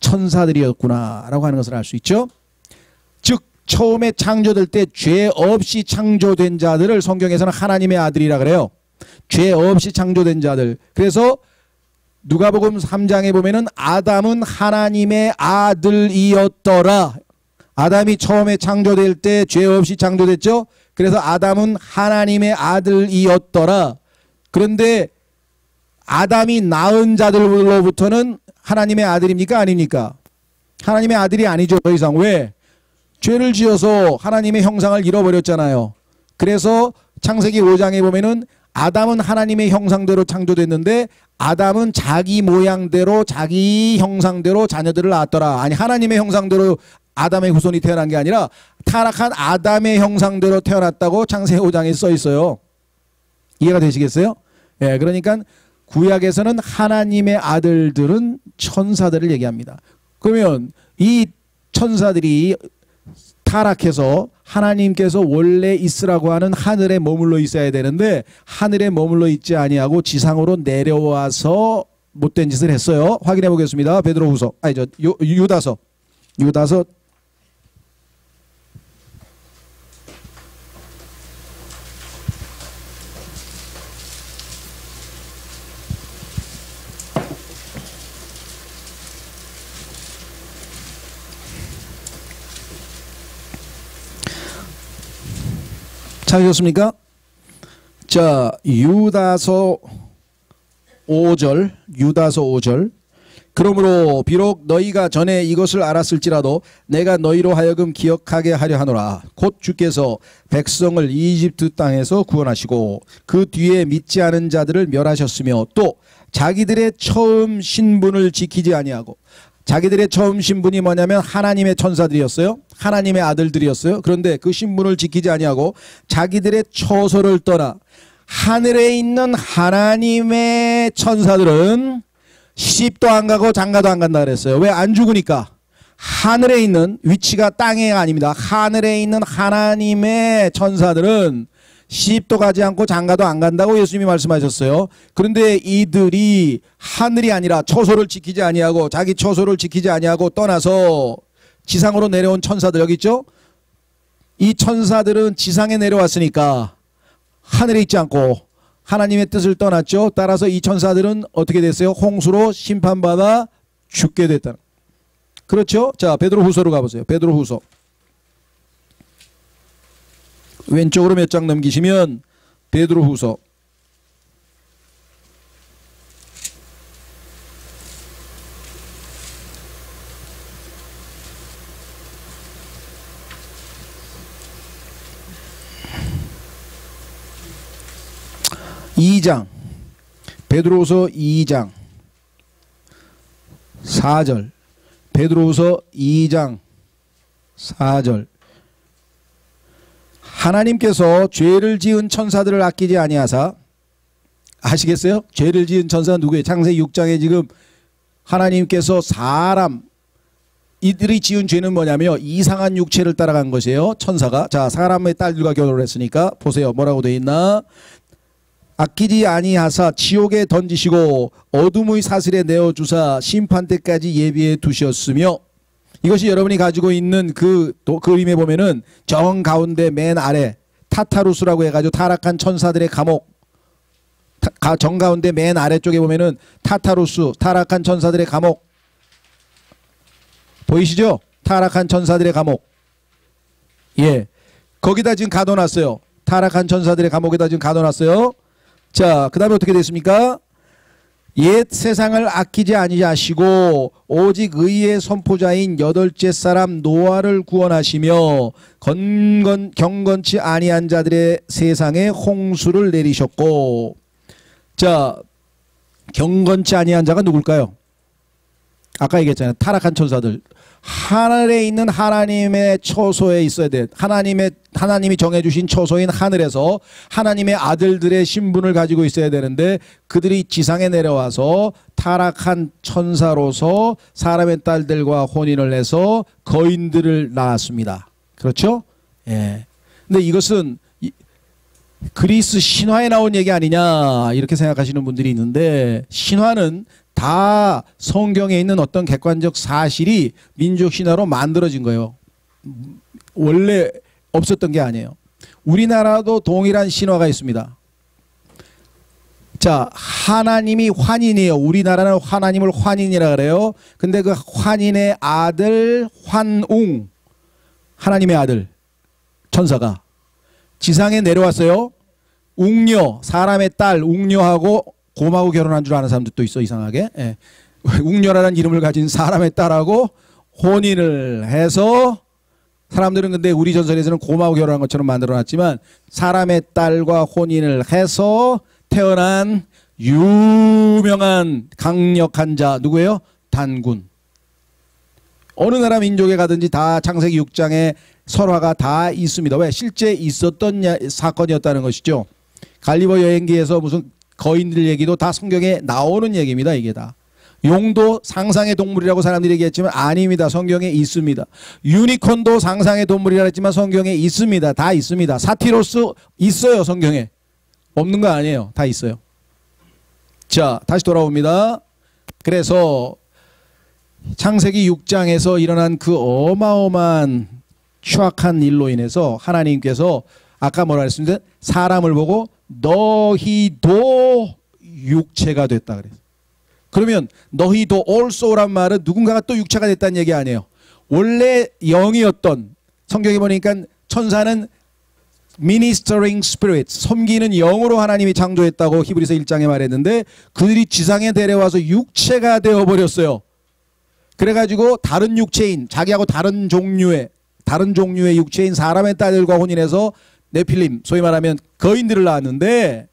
천사들이었구나 라고 하는 것을 알 수 있죠. 즉 처음에 창조될 때 죄 없이 창조된 자들을 성경에서는 하나님의 아들이라 그래요. 죄 없이 창조된 자들. 그래서 누가복음 3장에 보면은 아담은 하나님의 아들이었더라. 아담이 처음에 창조될 때 죄 없이 창조됐죠. 그래서 아담은 하나님의 아들이었더라. 그런데 아담이 낳은 자들로부터는 하나님의 아들입니까? 아닙니까? 하나님의 아들이 아니죠. 더 이상. 왜? 죄를 지어서 하나님의 형상을 잃어버렸잖아요. 그래서 창세기 5장에 보면은 아담은 하나님의 형상대로 창조됐는데 아담은 자기 모양대로 자기 형상대로 자녀들을 낳았더라. 아니 하나님의 형상대로 아담의 후손이 태어난 게 아니라 타락한 아담의 형상대로 태어났다고 창세기 5장에 써 있어요. 이해가 되시겠어요? 예, 그러니까 구약에서는 하나님의 아들들은 천사들을 얘기합니다. 그러면 이 천사들이 타락해서 하나님께서 원래 있으라고 하는 하늘에 머물러 있어야 되는데 하늘에 머물러 있지 아니하고 지상으로 내려와서 못된 짓을 했어요. 확인해 보겠습니다. 베드로후서 유다서 찾으셨습니까? 자, 유다서 5절. 그러므로 비록 너희가 전에 이것을 알았을지라도 내가 너희로 하여금 기억하게 하려 하노라. 곧 주께서 백성을 이집트 땅에서 구원하시고 그 뒤에 믿지 않은 자들을 멸하셨으며 또 자기들의 처음 신분을 지키지 아니하고 자기들의 처음 신분이 뭐냐면 하나님의 천사들이었어요. 하나님의 아들들이었어요. 그런데 그 신분을 지키지 아니하고 자기들의 처소를 떠나 하늘에 있는 하나님의 천사들은 시집도 안 가고 장가도 안 간다 그랬어요. 왜? 안 죽으니까. 하늘에 있는, 위치가 땅에 아닙니다. 하늘에 있는 하나님의 천사들은 시집도 가지 않고 장가도 안 간다고 예수님이 말씀하셨어요. 그런데 이들이 하늘이 아니라 처소를 지키지 아니하고 자기 처소를 지키지 아니하고 떠나서 지상으로 내려온 천사들 여기 있죠? 이 천사들은 지상에 내려왔으니까 하늘에 있지 않고 하나님의 뜻을 떠났죠. 따라서 이 천사들은 어떻게 됐어요? 홍수로 심판받아 죽게 됐다. 그렇죠? 자, 베드로후서로 가보세요. 베드로후서 왼쪽으로 몇 장 넘기시면 베드로후서 2장 베드로후서 2장 4절 베드로후서 2장 4절 하나님께서 죄를 지은 천사들을 아끼지 아니하사 아시겠어요? 죄를 지은 천사는 누구예요? 창세기 6장에 지금 하나님께서 사람 이들이 지은 죄는 뭐냐면 이상한 육체를 따라간 것이에요. 천사가. 자, 사람의 딸들과 결혼을 했으니까 보세요. 뭐라고 되어 있나? 아끼지 아니하사 지옥에 던지시고 어둠의 사슬에 내어주사 심판 때까지 예비해 두셨으며 이것이 여러분이 가지고 있는 그 그림에 보면은 정 가운데 맨 아래 타타루스라고 해가지고 타락한 천사들의 감옥 정 가운데 맨 아래쪽에 보면은 타타루스 타락한 천사들의 감옥 보이시죠? 타락한 천사들의 감옥. 예. 거기다 지금 가둬놨어요. 타락한 천사들의 감옥에다 지금 가둬놨어요. 자, 그 다음에 어떻게 됐습니까? 옛 세상을 아끼지 아니하시고 오직 의의 선포자인 여덟째 사람 노아를 구원하시며 경건치 아니한 자들의 세상에 홍수를 내리셨고. 자, 경건치 아니한 자가 누굴까요? 아까 얘기했잖아요. 타락한 천사들. 하늘에 있는 하나님의 처소에 있어야 돼. 하나님이 정해주신 처소인 하늘에서 하나님의 아들들의 신분을 가지고 있어야 되는데 그들이 지상에 내려와서 타락한 천사로서 사람의 딸들과 혼인을 해서 거인들을 낳았습니다. 그렇죠? 예. 근데 이것은 그리스 신화에 나온 얘기 아니냐 이렇게 생각하시는 분들이 있는데, 신화는 다 성경에 있는 어떤 객관적 사실이 민족 신화로 만들어진 거예요. 원래 없었던 게 아니에요. 우리나라도 동일한 신화가 있습니다. 자, 하나님이 환인이에요. 우리나라는 하나님을 환인이라 그래요. 근데 그 환인의 아들 환웅, 하나님의 아들 천사가 지상에 내려왔어요. 웅녀, 사람의 딸 웅녀하고 곰하고 결혼한 줄 아는 사람들도 있어, 이상하게. 예. 웅녀라는 이름을 가진 사람의 딸하고 혼인을 해서, 사람들은 근데 우리 전설에서는 곰하고 결혼한 것처럼 만들어놨지만 사람의 딸과 혼인을 해서 태어난 유명한 강력한 자 누구예요? 단군. 어느 나라 민족에 가든지 다 창세기 6장에 설화가 다 있습니다. 왜? 실제 있었던 사건이었다는 것이죠. 갈리버 여행기에서 무슨 거인들 얘기도 다 성경에 나오는 얘기입니다. 이게 다. 용도 상상의 동물이라고 사람들이 얘기했지만 아닙니다. 성경에 있습니다. 유니콘도 상상의 동물이라 했지만 성경에 있습니다. 다 있습니다. 사티로스 있어요. 성경에. 없는 거 아니에요. 다 있어요. 자, 다시 돌아옵니다. 그래서 창세기 6장에서 일어난 그 어마어마한 추악한 일로 인해서 하나님께서 아까 뭐라 했습니까? 사람을 보고 너희도 육체가 됐다 그랬어요. 그러면 너희도 also란 말은 누군가가 또 육체가 됐다는 얘기 아니에요. 원래 영이었던, 성경에 보니까 천사는 ministering spirit, 섬기는 영으로 하나님이 창조했다고 히브리서 1장에 말했는데 그들이 지상에 데려와서 육체가 되어버렸어요. 그래가지고 다른 육체인, 자기하고 다른 종류의 육체인 사람의 딸들과 혼인해서 네필림, 소위 말하면 거인들을 낳았는데,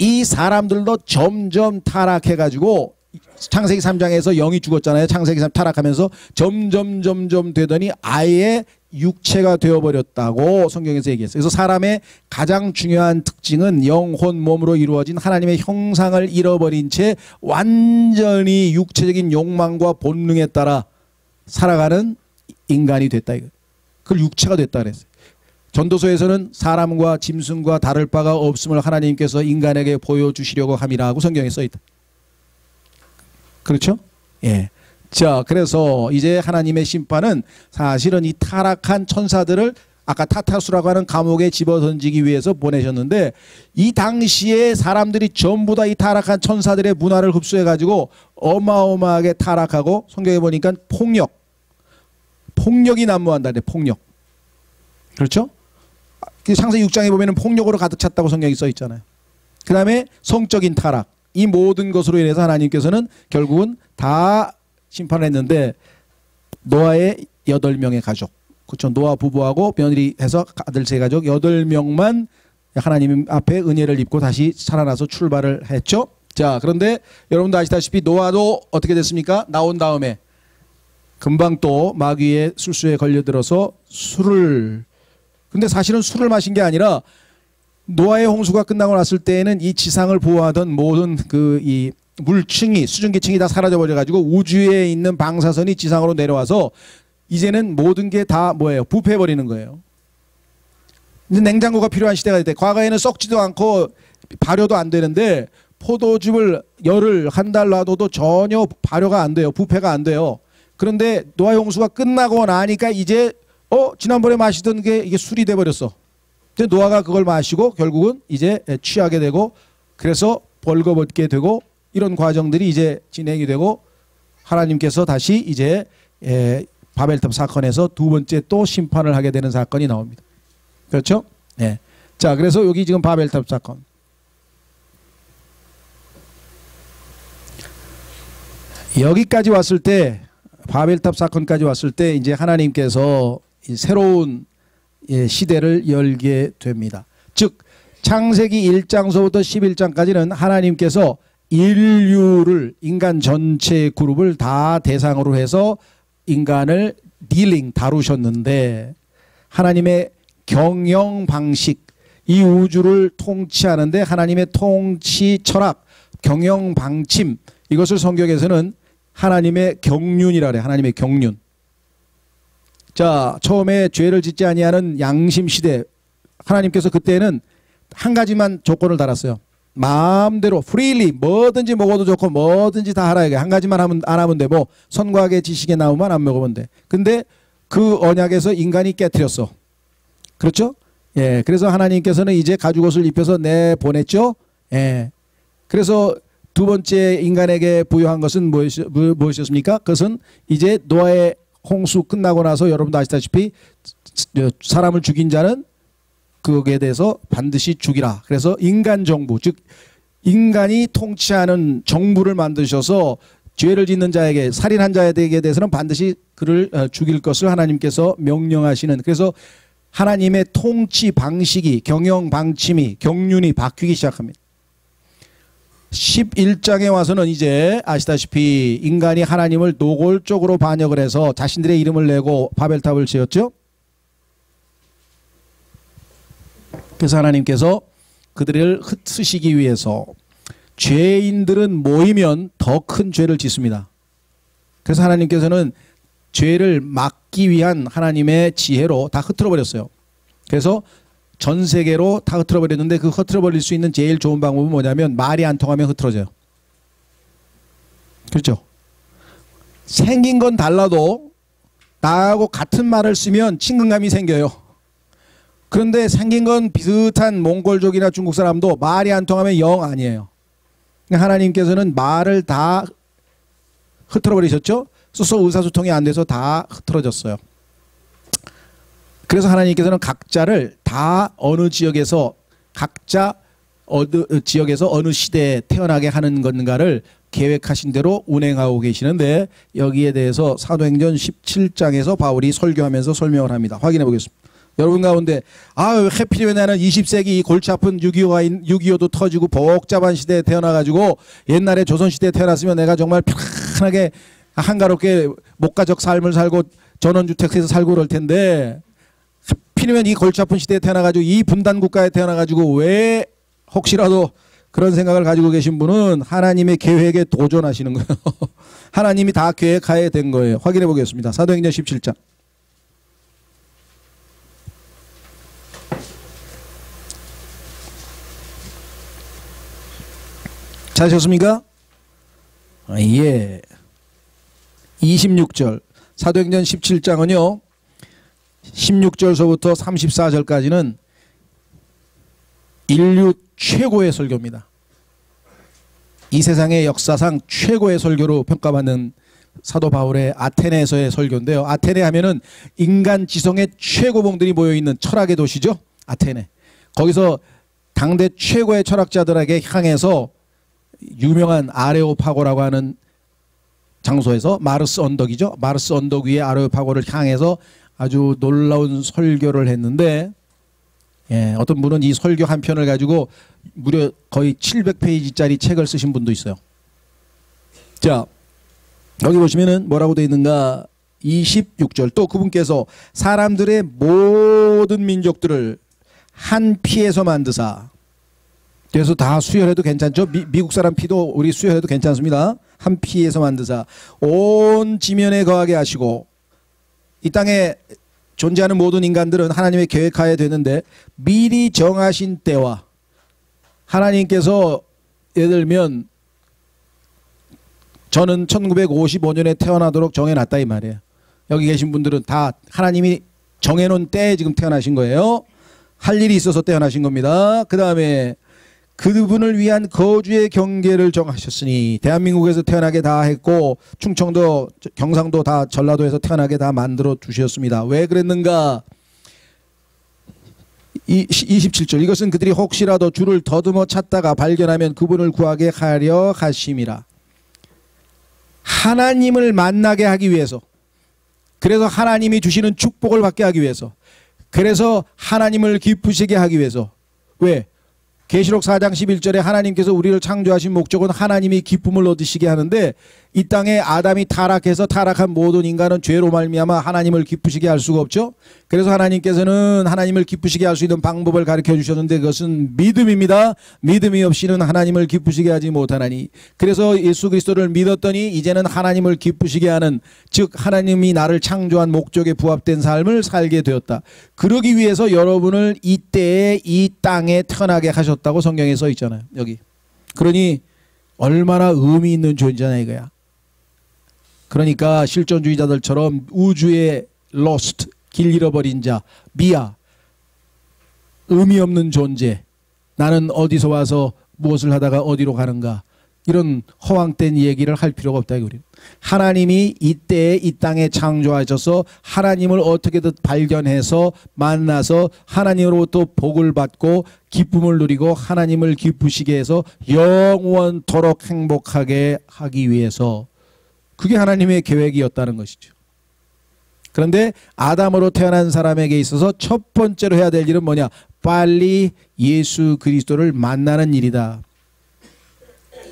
이 사람들도 점점 타락해가지고 창세기 3장에서 영이 죽었잖아요. 창세기 3 타락하면서 점점 되더니 아예 육체가 되어버렸다고 성경에서 얘기했어요. 그래서 사람의 가장 중요한 특징은 영혼 몸으로 이루어진 하나님의 형상을 잃어버린 채 완전히 육체적인 욕망과 본능에 따라 살아가는 인간이 됐다. 그걸 육체가 됐다 그랬어요. 전도서에서는 사람과 짐승과 다를 바가 없음을 하나님께서 인간에게 보여주시려고 함이라고 성경에 써있다. 그렇죠? 예. 자, 그래서 이제 하나님의 심판은 사실은 이 타락한 천사들을 아까 타타수라고 하는 감옥에 집어던지기 위해서 보내셨는데, 이 당시에 사람들이 전부 다 이 타락한 천사들의 문화를 흡수해가지고 어마어마하게 타락하고, 성경에 보니까 폭력이 난무한다네. 폭력. 그렇죠? 창세기 6장에 보면 폭력으로 가득 찼다고 성경이 써 있잖아요. 그 다음에 성적인 타락. 이 모든 것으로 인해서 하나님께서는 결국은 다 심판을 했는데, 노아의 8명의 가족, 그렇죠? 노아 부부하고 며느리 해서 아들 3가족 8명만 하나님 앞에 은혜를 입고 다시 살아나서 출발을 했죠. 자, 그런데 여러분도 아시다시피 노아도 어떻게 됐습니까? 나온 다음에 금방 또 마귀의 술수에 걸려들어서 근데 사실은 술을 마신 게 아니라, 노아의 홍수가 끝나고 났을 때에는 이 지상을 보호하던 모든 이 물층이, 수증기층이 다 사라져 버려 가지고 우주에 있는 방사선이 지상으로 내려와서 이제는 모든 게 다 뭐예요? 부패해 버리는 거예요. 이제 냉장고가 필요한 시대가 됐대. 과거에는 썩지도 않고 발효도 안 되는데 포도즙을 열을 한 달 놔둬도 전혀 발효가 안 돼요. 부패가 안 돼요. 그런데 노아의 홍수가 끝나고 나니까 이제 지난번에 마시던 게 이게 술이 돼 버렸어. 근데 노아가 그걸 마시고 결국은 이제 취하게 되고, 그래서 벌거벗게 되고, 이런 과정들이 이제 진행이 되고, 하나님께서 다시 이제 바벨탑 사건에서 두 번째 또 심판을 하게 되는 사건이 나옵니다. 그렇죠? 네. 자, 그래서 여기 지금 바벨탑 사건. 여기까지 왔을 때, 바벨탑 사건까지 왔을 때 이제 하나님께서 새로운 시대를 열게 됩니다. 즉 창세기 1장서부터 11장까지는 하나님께서 인류를, 인간 전체 그룹을 다 대상으로 해서 인간을 다루셨는데, 하나님의 경영 방식, 이 우주를 통치하는데 하나님의 통치 철학, 경영 방침, 이것을 성경에서는 하나님의 경륜이라 그래요. 하나님의 경륜. 자, 처음에 죄를 짓지 아니하는 양심 시대, 하나님께서 그때는 한 가지만 조건을 달았어요. 마음대로 freely 뭐든지 먹어도 좋고 뭐든지 다 하라. 한 가지만 하면 안 하면 돼. 뭐 선과 악의 지식에 나오면 안 먹으면 돼. 근데 그 언약에서 인간이 깨트렸어. 그렇죠? 예. 그래서 하나님께서는 이제 가죽옷을 입혀서 내보냈죠. 예. 그래서 두 번째 인간에게 부여한 것은 무엇이었습니까? 그것은 이제 노아의 홍수 끝나고 나서 여러분도 아시다시피 사람을 죽인 자는 그거에 대해서 반드시 죽이라. 그래서 인간 정부, 즉 인간이 통치하는 정부를 만드셔서 죄를 짓는 자에게, 살인한 자에게 대해서는 반드시 그를 죽일 것을 하나님께서 명령하시는, 그래서 하나님의 통치 방식이, 경영 방침이, 경륜이 바뀌기 시작합니다. 11장에 와서는 이제 아시다시피 인간이 하나님을 노골적으로 반역을 해서 자신들의 이름을 내고 바벨탑을 지었죠. 그래서 하나님께서 그들을 흩으시기 위해서 죄인들은 모이면 더 큰 죄를 짓습니다. 그래서 하나님께서는 죄를 막기 위한 하나님의 지혜로 다 흩어져 버렸어요. 그래서 전 세계로 다 흩어져 버렸는데, 그 흩어져 버릴 수 있는 제일 좋은 방법은 뭐냐면 말이 안 통하면 흩어져요. 그렇죠? 생긴 건 달라도 나하고 같은 말을 쓰면 친근감이 생겨요. 그런데 생긴 건 비슷한 몽골족이나 중국 사람도 말이 안 통하면 영 아니에요. 하나님께서는 말을 다 흩어져 버리셨죠? 스스로 의사소통이 안 돼서 다 흩어졌어요. 그래서 하나님께서는 각자를 다 어느 지역에서, 각자 어느 지역에서 어느 시대에 태어나게 하는 건가를 계획하신 대로 운행하고 계시는데, 여기에 대해서 사도행전 17장에서 바울이 설교하면서 설명을 합니다. 확인해 보겠습니다. 여러분 가운데 해필이 왜 나는 20세기 골치 아픈 6.25도 터지고 복잡한 시대에 태어나가지고 옛날에 조선시대에 태어났으면 내가 정말 편하게 한가롭게 목가적 삶을 살고 전원주택에서 살고 그럴 텐데, 하필이면 이 골치 아픈 시대에 태어나가지고 이 분단국가에 태어나가지고 왜 혹시라도 그런 생각을 가지고 계신 분은 하나님의 계획에 도전하시는 거예요. 하나님이 다 계획하에 된 거예요. 확인해 보겠습니다. 사도행전 17장. 찾으셨습니까? 예. 26절. 사도행전 17장은요. 16절서부터 34절까지는 인류 최고의 설교입니다. 이 세상의 역사상 최고의 설교로 평가받는 사도 바울의 아테네에서의 설교인데요. 아테네 하면은 인간 지성의 최고봉들이 모여있는 철학의 도시죠. 아테네. 거기서 당대 최고의 철학자들에게 향해서 유명한 아레오파고라고 하는 장소에서, 마르스 언덕이죠. 마르스 언덕 위에 아레오파고를 향해서 아주 놀라운 설교를 했는데, 어떤 분은 이 설교 한 편을 가지고 무려 거의 700페이지짜리 책을 쓰신 분도 있어요. 자, 여기 보시면은 뭐라고 되어 있는가? 26절. 또 그분께서 사람들의 모든 민족들을 한 피에서 만드사. 그래서 다 수혈해도 괜찮죠? 미국 사람 피도 우리 수혈해도 괜찮습니다. 한 피에서 만드사 온 지면에 거하게 하시고, 이 땅에 존재하는 모든 인간들은 하나님의 계획하에 되는데, 미리 정하신 때와, 하나님께서 예를 들면 저는 1955년에 태어나도록 정해놨다 이 말이에요. 여기 계신 분들은 다 하나님이 정해놓은 때에 지금 태어나신 거예요. 할 일이 있어서 태어나신 겁니다. 그 다음에 그분을 위한 거주의 경계를 정하셨으니 대한민국에서 태어나게 다 했고 충청도 경상도 다 전라도에서 태어나게 다 만들어 두셨습니다. 왜 그랬는가? 27절 이것은 그들이 혹시라도 주를 더듬어 찾다가 발견하면 그분을 구하게 하려 하심이라. 하나님을 만나게 하기 위해서, 그래서 하나님이 주시는 축복을 받게 하기 위해서, 그래서 하나님을 기쁘시게 하기 위해서. 왜? 계시록 4장 11절에 하나님께서 우리를 창조하신 목적은 하나님이 기쁨을 얻으시게 하는데, 이 땅에 아담이 타락해서 타락한 모든 인간은 죄로 말미암아 하나님을 기쁘시게 할 수가 없죠. 그래서 하나님께서는 하나님을 기쁘시게 할 수 있는 방법을 가르쳐 주셨는데 그것은 믿음입니다. 믿음이 없이는 하나님을 기쁘시게 하지 못하나니. 그래서 예수 그리스도를 믿었더니 이제는 하나님을 기쁘시게 하는, 즉 하나님이 나를 창조한 목적에 부합된 삶을 살게 되었다. 그러기 위해서 여러분을 이때에 이 땅에 태어나게 하셨다고 성경에 써 있잖아요. 여기. 그러니 얼마나 의미 있는 존재냐 이거야. 그러니까 실존주의자들처럼 우주의 lost, 길 잃어버린 자, 미아, 의미 없는 존재, 나는 어디서 와서 무엇을 하다가 어디로 가는가, 이런 허황된 얘기를 할 필요가 없다. 우리는 하나님이 이때에 이 땅에 창조하셔서 하나님을 어떻게든 발견해서 만나서 하나님으로부터 복을 받고 기쁨을 누리고 하나님을 기쁘시게 해서 영원토록 행복하게 하기 위해서, 그게 하나님의 계획이었다는 것이죠. 그런데 아담으로 태어난 사람에게 있어서 첫 번째로 해야 될 일은 뭐냐? 빨리 예수 그리스도를 만나는 일이다.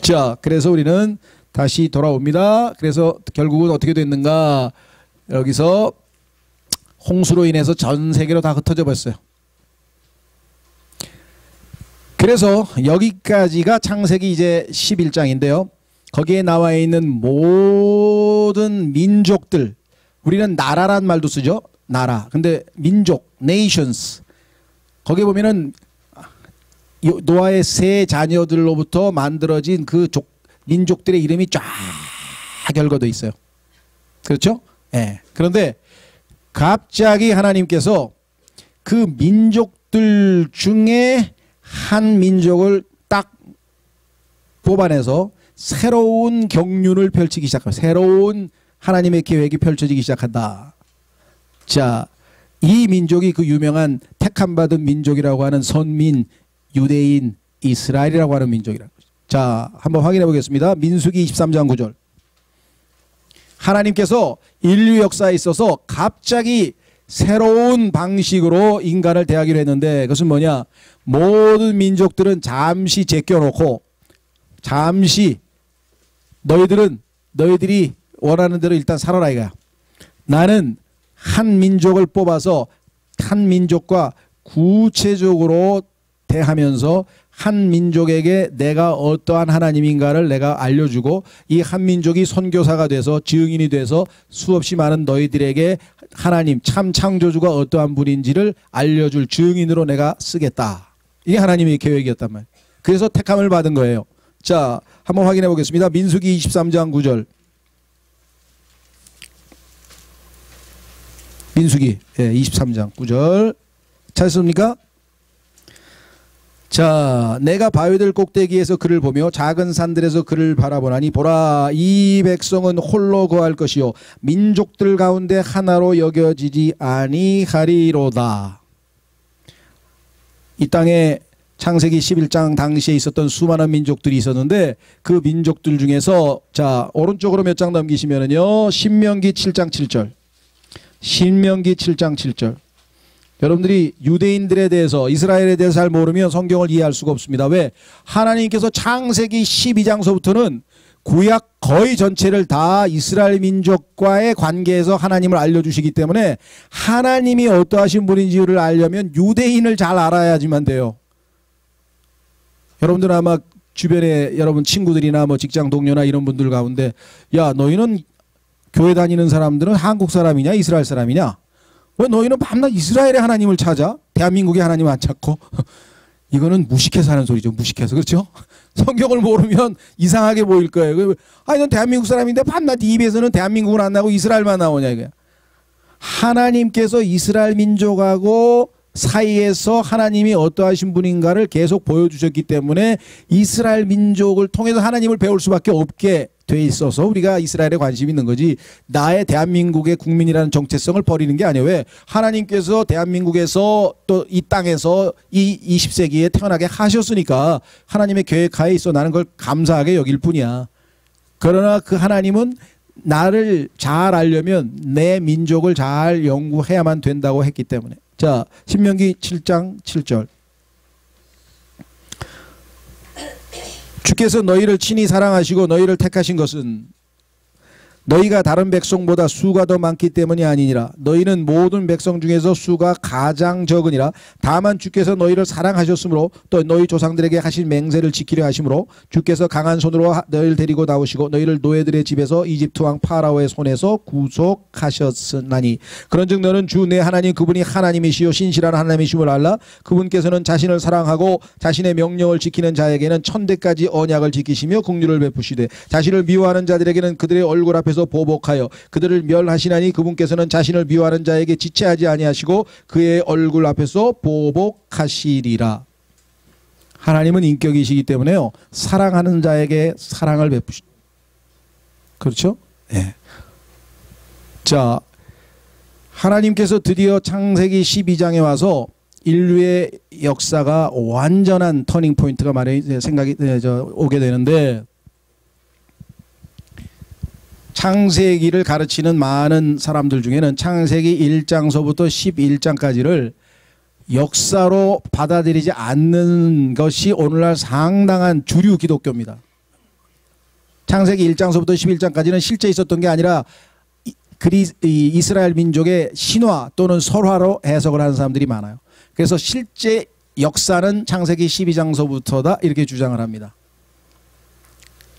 자, 그래서 우리는 다시 돌아옵니다. 그래서 결국은 어떻게 됐는가? 여기서 홍수로 인해서 전 세계로 다 흩어져 버렸어요. 그래서 여기까지가 창세기 이제 11장인데요. 거기에 나와 있는 모든 민족들, 우리는 나라란 말도 쓰죠. 나라. 근데 민족, nations. 거기에 보면은 노아의 세 자녀들로부터 만들어진 그 민족들의 이름이 쫙 열거돼 있어요. 그렇죠? 예. 네. 그런데 갑자기 하나님께서 그 민족들 중에 한 민족을 딱 뽑아내서 새로운 경륜을 펼치기 시작합니다. 새로운 하나님의 계획이 펼쳐지기 시작한다. 자, 이 민족이 그 유명한 택함받은 민족이라고 하는 선민, 유대인, 이스라엘이라고 하는 민족이라고. 자, 한번 확인해 보겠습니다. 민수기 23장 9절. 하나님께서 인류 역사에 있어서 갑자기 새로운 방식으로 인간을 대하기로 했는데, 그것은 뭐냐? 모든 민족들은 잠시 제껴놓고, 잠시 너희들이 원하는 대로 일단 살아라 이거야. 나는 한 민족을 뽑아서 한 민족과 구체적으로 대하면서 한 민족에게 내가 어떠한 하나님인가를 내가 알려주고, 이 한 민족이 선교사가 돼서 증인이 돼서 수없이 많은 너희들에게 하나님 참 창조주가 어떠한 분인지를 알려줄 증인으로 내가 쓰겠다. 이게 하나님의 계획이었단 말이에요. 그래서 택함을 받은 거예요. 자, 한번 확인해 보겠습니다. 민수기 23장 9절. 민수기 23장 9절 찾습니까? 자, 내가 바위들 꼭대기에서 그를 보며 작은 산들에서 그를 바라보나니 보라, 이 백성은 홀로 거할 것이요 민족들 가운데 하나로 여겨지지 아니하리로다. 이 땅에 창세기 11장 당시에 있었던 수많은 민족들이 있었는데, 그 민족들 중에서, 자, 오른쪽으로 몇 장 넘기시면은요, 신명기 7장 7절. 신명기 7장 7절. 여러분들이 유대인들에 대해서, 이스라엘에 대해서 잘 모르면 성경을 이해할 수가 없습니다. 왜? 하나님께서 창세기 12장서부터는 구약 거의 전체를 다 이스라엘 민족과의 관계에서 하나님을 알려주시기 때문에, 하나님이 어떠하신 분인지를 알려면 유대인을 잘 알아야지만 돼요. 여러분들 아마 주변에 여러분 친구들이나 뭐 직장 동료나 이런 분들 가운데, 야, 너희는 교회 다니는 사람들은 한국 사람이냐 이스라엘 사람이냐? 왜 너희는 밤낮 이스라엘의 하나님을 찾아? 대한민국의 하나님 안 찾고? 이거는 무식해서 하는 소리죠. 무식해서. 그렇죠? 성경을 모르면 이상하게 보일 거예요. 아니, 넌 대한민국 사람인데 밤낮 네 입에서는 대한민국은 안 나오고 이스라엘만 나오냐 이거야. 하나님께서 이스라엘 민족하고 사이에서 하나님이 어떠하신 분인가를 계속 보여주셨기 때문에 이스라엘 민족을 통해서 하나님을 배울 수밖에 없게 돼 있어서 우리가 이스라엘에 관심이 있는 거지, 나의 대한민국의 국민이라는 정체성을 버리는 게 아니에요. 왜? 하나님께서 대한민국에서 또 이 땅에서 이 20세기에 태어나게 하셨으니까 하나님의 계획하에 있어 나는 그걸 감사하게 여길 뿐이야. 그러나 그 하나님은 나를 잘 알려면 내 민족을 잘 연구해야만 된다고 했기 때문에. 자, 신명기 7장 7절. 주께서 너희를 친히 사랑하시고 너희를 택하신 것은 너희가 다른 백성보다 수가 더 많기 때문이 아니니라. 너희는 모든 백성 중에서 수가 가장 적으니라. 다만 주께서 너희를 사랑하셨으므로 또 너희 조상들에게 하신 맹세를 지키려 하심으로 주께서 강한 손으로 너희를 데리고 나오시고 너희를 노예들의 집에서 이집트 왕 파라오의 손에서 구속하셨으나니 그런즉 너는 주 내 하나님 그분이 하나님이시요 신실한 하나님이심을 알라. 그분께서는 자신을 사랑하고 자신의 명령을 지키는 자에게는 천대까지 언약을 지키시며 긍휼을 베푸시되 자신을 미워하는 자들에게는 그들의 얼굴 앞에서 보복하여 그들을 멸하시나니 그분께서는 자신을 미워하는 자에게 지체하지 아니하시고 그의 얼굴 앞에서 보복하시리라. 하나님은 인격이시기 때문에요, 사랑하는 자에게 사랑을 베푸시. 그렇죠? 네. 자, 하나님께서 드디어 창세기 12장에 와서 인류의 역사가 완전한 터닝 포인트가 생각이 오게 되는데, 창세기를 가르치는 많은 사람들 중에는 창세기 1장서부터 11장까지를 역사로 받아들이지 않는 것이 오늘날 상당한 주류 기독교입니다. 창세기 1장서부터 11장까지는 실제 있었던 게 아니라 이스라엘 민족의 신화 또는 설화로 해석을 하는 사람들이 많아요. 그래서 실제 역사는 창세기 12장서부터다 이렇게 주장을 합니다.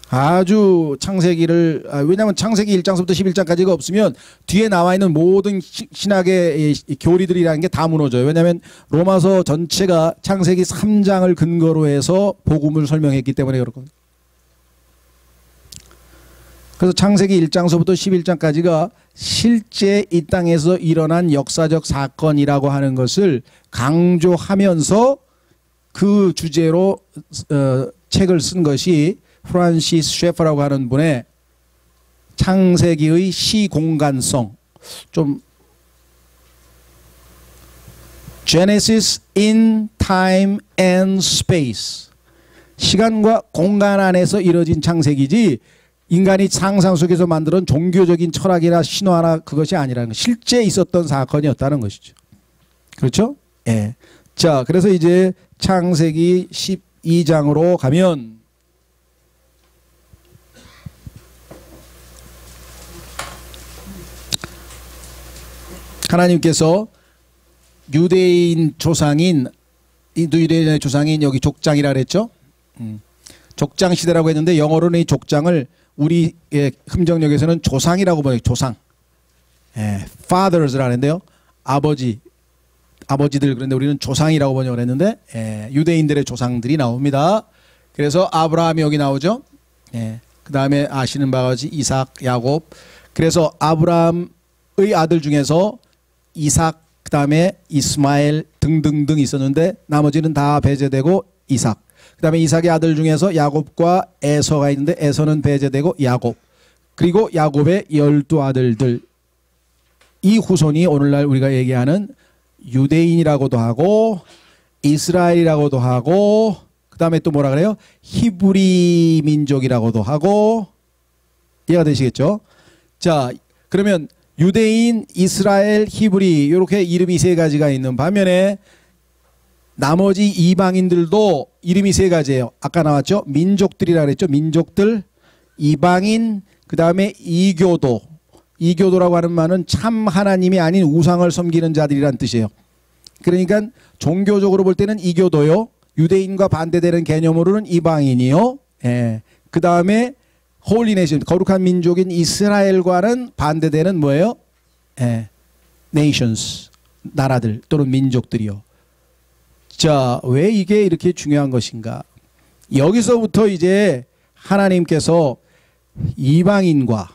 아주 창세기를, 왜냐하면 창세기 1장서부터 11장까지가 없으면 뒤에 나와 있는 모든 신학의 교리들이라는 게 다 무너져요. 왜냐하면 로마서 전체가 창세기 3장을 근거로 해서 복음을 설명했기 때문에 그렇거든요. 그래서 창세기 1장서부터 11장까지가 실제 이 땅에서 일어난 역사적 사건이라고 하는 것을 강조하면서 그 주제로 책을 쓴 것이 프란시스 셰퍼라고 하는 분의 창세기의 시공간성, 좀 Genesis in Time and Space, 시간과 공간 안에서 이루어진 창세기지 인간이 상상 속에서 만든 종교적인 철학이나 신화나 그것이 아니라는 거, 실제 있었던 사건이었다는 것이죠. 그렇죠? 예. 자, 그래서 이제 창세기 12장으로 가면 하나님께서 유대인 조상인 여기 족장이라 그랬죠. 족장 시대라고 했는데 영어로는 이 족장을 우리의 흠정역에서는 조상이라고 번역해요. 조상. fathers라는데요. 아버지들, 그런데 우리는 조상이라고 번역을 했는데 유대인들의 조상들이 나옵니다. 그래서 아브라함이 여기 나오죠. 그 다음에 아시는 바와 같이 이삭, 야곱. 그래서 아브라함의 아들 중에서 이삭, 그 다음에 이스마엘 등등등 있었는데 나머지는 다 배제되고 이삭. 그 다음에 이삭의 아들 중에서 야곱과 에서가 있는데 에서는 배제되고 야곱. 그리고 야곱의 12아들들. 이 후손이 오늘날 우리가 얘기하는 유대인이라고도 하고 이스라엘이라고도 하고 그 다음에 또 뭐라 그래요? 히브리 민족이라고도 하고. 이해가 되시겠죠? 자, 그러면 유대인, 이스라엘, 히브리 이렇게 이름이 세 가지가 있는 반면에 나머지 이방인들도 이름이 세 가지예요. 아까 나왔죠? 민족들이라 그랬죠? 민족들, 이방인, 그 다음에 이교도. 이교도라고 하는 말은 참 하나님이 아닌 우상을 섬기는 자들이란 뜻이에요. 그러니까 종교적으로 볼 때는 이교도요. 유대인과 반대되는 개념으로는 이방인이요. 그 다음에 홀리 네이션, 거룩한 민족인 이스라엘과는 반대되는 뭐예요? 네이션스, 나라들 또는 민족들이요. 자, 왜 이게 이렇게 중요한 것인가? 여기서부터 이제 하나님께서 이방인과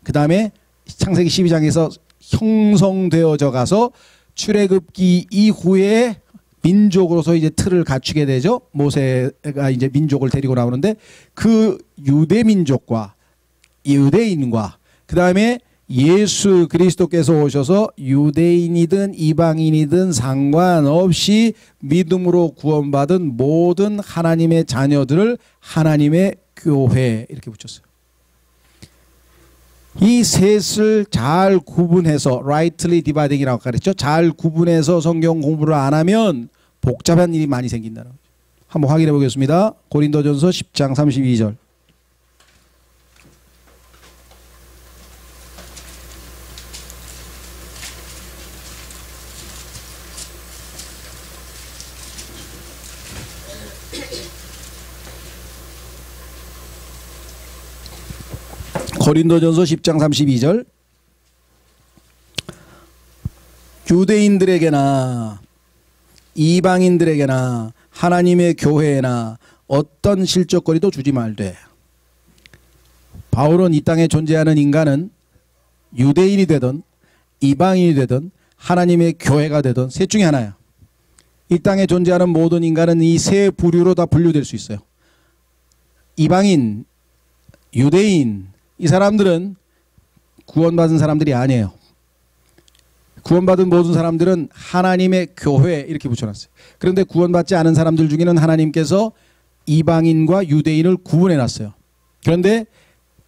그 다음에 창세기 12장에서 형성되어져 가서 출애굽기 이후에 민족으로서 이제 틀을 갖추게 되죠. 모세가 이제 민족을 데리고 나오는데 그 유대 민족과 유대인과 그 다음에 예수 그리스도께서 오셔서 유대인이든 이방인이든 상관없이 믿음으로 구원받은 모든 하나님의 자녀들을 하나님의 교회 이렇게 붙였어요. 이 셋을 잘 구분해서 rightly dividing이라고 가르쳤죠. 잘 구분해서 성경 공부를 안 하면 복잡한 일이 많이 생긴다는 거죠. 한번 확인해 보겠습니다. 고린도전서 10장 32절. 고린도전서 10장 32절. 유대인들에게나 이방인들에게나 하나님의 교회에나 어떤 실적거리도 주지 말되. 바울은 이 땅에 존재하는 인간은 유대인이 되든 이방인이 되든 하나님의 교회가 되든 셋 중에 하나야. 이 땅에 존재하는 모든 인간은 이 세 부류로 다 분류될 수 있어요. 이방인, 유대인, 이 사람들은 구원받은 사람들이 아니에요. 구원받은 모든 사람들은 하나님의 교회 이렇게 붙여놨어요. 그런데 구원받지 않은 사람들 중에는 하나님께서 이방인과 유대인을 구분해놨어요. 그런데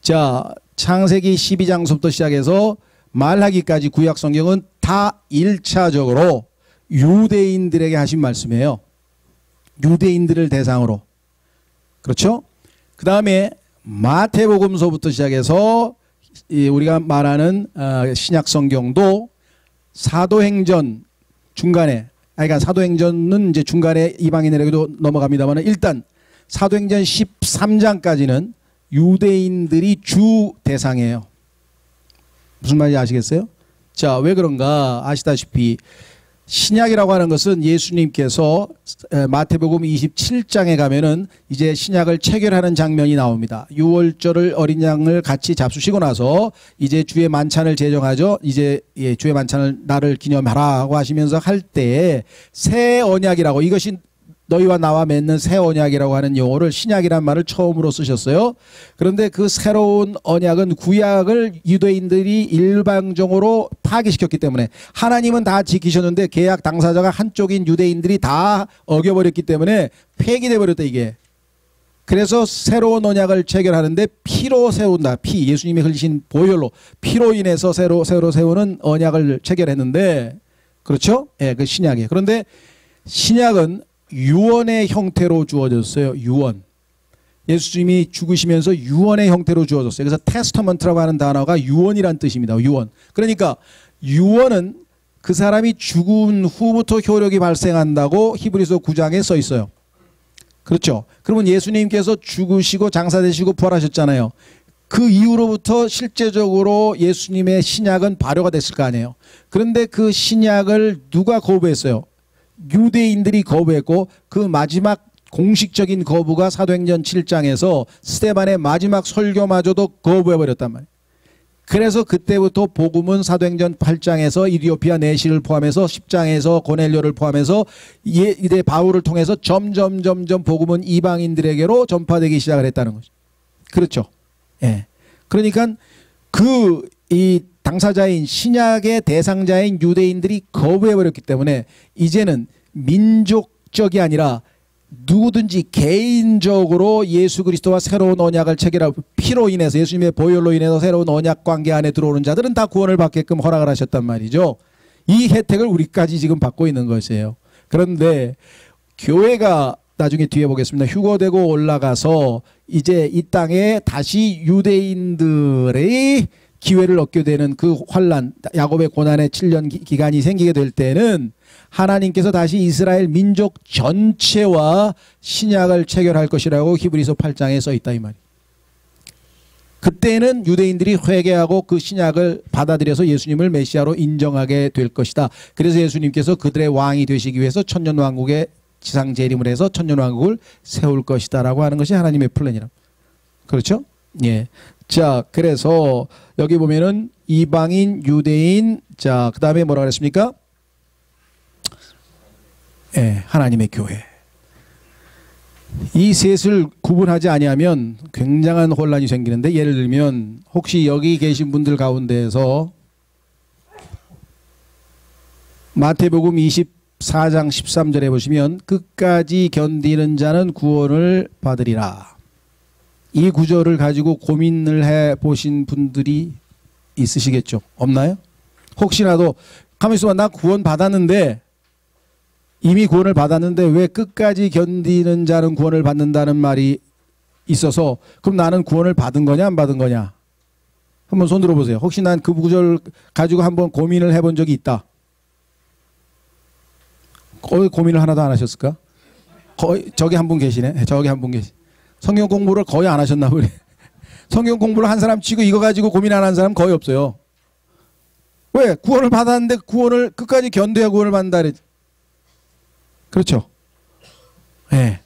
자 창세기 12장서부터 시작해서 말하기까지 구약 성경은 다 1차적으로 유대인들에게 하신 말씀이에요. 유대인들을 대상으로. 그렇죠? 그 다음에 마태복음서부터 시작해서 우리가 말하는 신약 성경도 사도행전 중간에, 그러니까 사도행전은 이제 중간에 이방인에게도 넘어갑니다만 일단 사도행전 13장까지는 유대인들이 주 대상이에요. 무슨 말인지 아시겠어요? 자, 왜 그런가 아시다시피 신약이라고 하는 것은 예수님께서 마태복음 27장에 가면은 이제 신약을 체결하는 장면이 나옵니다. 유월절을 어린 양을 같이 잡수시고 나서 이제 주의 만찬을 제정하죠. 이제 주의 만찬을 나를 기념하라고 하시면서 할 때에 새 언약이라고, 이것이 너희와 나와 맺는 새 언약이라고 하는 용어를 신약이란 말을 처음으로 쓰셨어요. 그런데 그 새로운 언약은 구약을 유대인들이 일방적으로 파기시켰기 때문에, 하나님은 다 지키셨는데 계약 당사자가 한쪽인 유대인들이 다 어겨버렸기 때문에 폐기돼 버렸다 이게. 그래서 새로운 언약을 체결하는데 피로 세운다. 피, 예수님이 흘리신 보혈로 피로 인해서 새로 세우는 언약을 체결했는데, 그렇죠? 예, 그 신약이에요. 그런데 신약은 유언의 형태로 주어졌어요. 유언. 예수님이 죽으시면서 유언의 형태로 주어졌어요. 그래서 테스터먼트라고 하는 단어가 유언이란 뜻입니다. 유언. 그러니까 유언은 그 사람이 죽은 후부터 효력이 발생한다고 히브리서 9장에 써 있어요. 그렇죠? 그러면 예수님께서 죽으시고 장사되시고 부활하셨잖아요. 그 이후로부터 실제적으로 예수님의 신약은 발효가 됐을 거 아니에요. 그런데 그 신약을 누가 거부했어요? 유대인들이 거부했고, 그 마지막 공식적인 거부가 사도행전 7장에서 스데반의 마지막 설교마저도 거부해버렸단 말이에요. 그래서 그때부터 복음은 사도행전 8장에서 이디오피아 내시를 포함해서 10장에서 고넬료를 포함해서 이제 바울을 통해서 점점 복음은 이방인들에게로 전파되기 시작을 했다는 거죠. 그렇죠? 예. 그러니까 이 당사자인 신약의 대상자인 유대인들이 거부해버렸기 때문에 이제는 민족적이 아니라 누구든지 개인적으로 예수 그리스도와 새로운 언약을 체결하고 피로 인해서, 예수님의 보혈로 인해서 새로운 언약 관계 안에 들어오는 자들은 다 구원을 받게끔 허락을 하셨단 말이죠. 이 혜택을 우리까지 지금 받고 있는 것이에요. 그런데 교회가 나중에 뒤에 보겠습니다. 휴거되고 올라가서 이제 이 땅에 다시 유대인들의 기회를 얻게 되는 그 환란, 야곱의 고난의 7년 기간이 생기게 될 때는 하나님께서 다시 이스라엘 민족 전체와 신약을 체결할 것이라고 히브리서 8장에 써 있다 이 말이에요. 그때는 유대인들이 회개하고 그 신약을 받아들여서 예수님을 메시아로 인정하게 될 것이다. 그래서 예수님께서 그들의 왕이 되시기 위해서 천년왕국의 지상 재림을 해서 천년왕국을 세울 것이다 라고 하는 것이 하나님의 플랜이라. 그렇죠? 예. 자, 그래서 여기 보면은 이방인, 유대인, 자, 그 다음에 뭐라 그랬습니까? 예, 하나님의 교회. 이 셋을 구분하지 아니하면 굉장한 혼란이 생기는데, 예를 들면 혹시 여기 계신 분들 가운데에서 마태복음 24장 13절에 보시면 끝까지 견디는 자는 구원을 받으리라. 이 구절을 가지고 고민을 해 보신 분들이 있으시겠죠? 없나요? 혹시라도 가만히 있어봐, 나 구원 받았는데, 이미 구원을 받았는데 왜 끝까지 견디는 자는 구원을 받는다는 말이 있어서, 그럼 나는 구원을 받은 거냐 안 받은 거냐? 한번 손 들어보세요. 혹시 난 그 구절 가지고 한번 고민을 해본 적이 있다. 거의 고민을 하나도 안 하셨을까? 거의 저기 한 분 계시네. 저기 한 분 계시. 성경 공부를 거의 안 하셨나 보네. 성경 공부를 한 사람 치고 이거 가지고 고민 안 한 사람 거의 없어요. 왜? 구원을 받았는데 구원을 끝까지 견뎌야 구원을 받는다 그랬지. 그렇죠? 예. 네.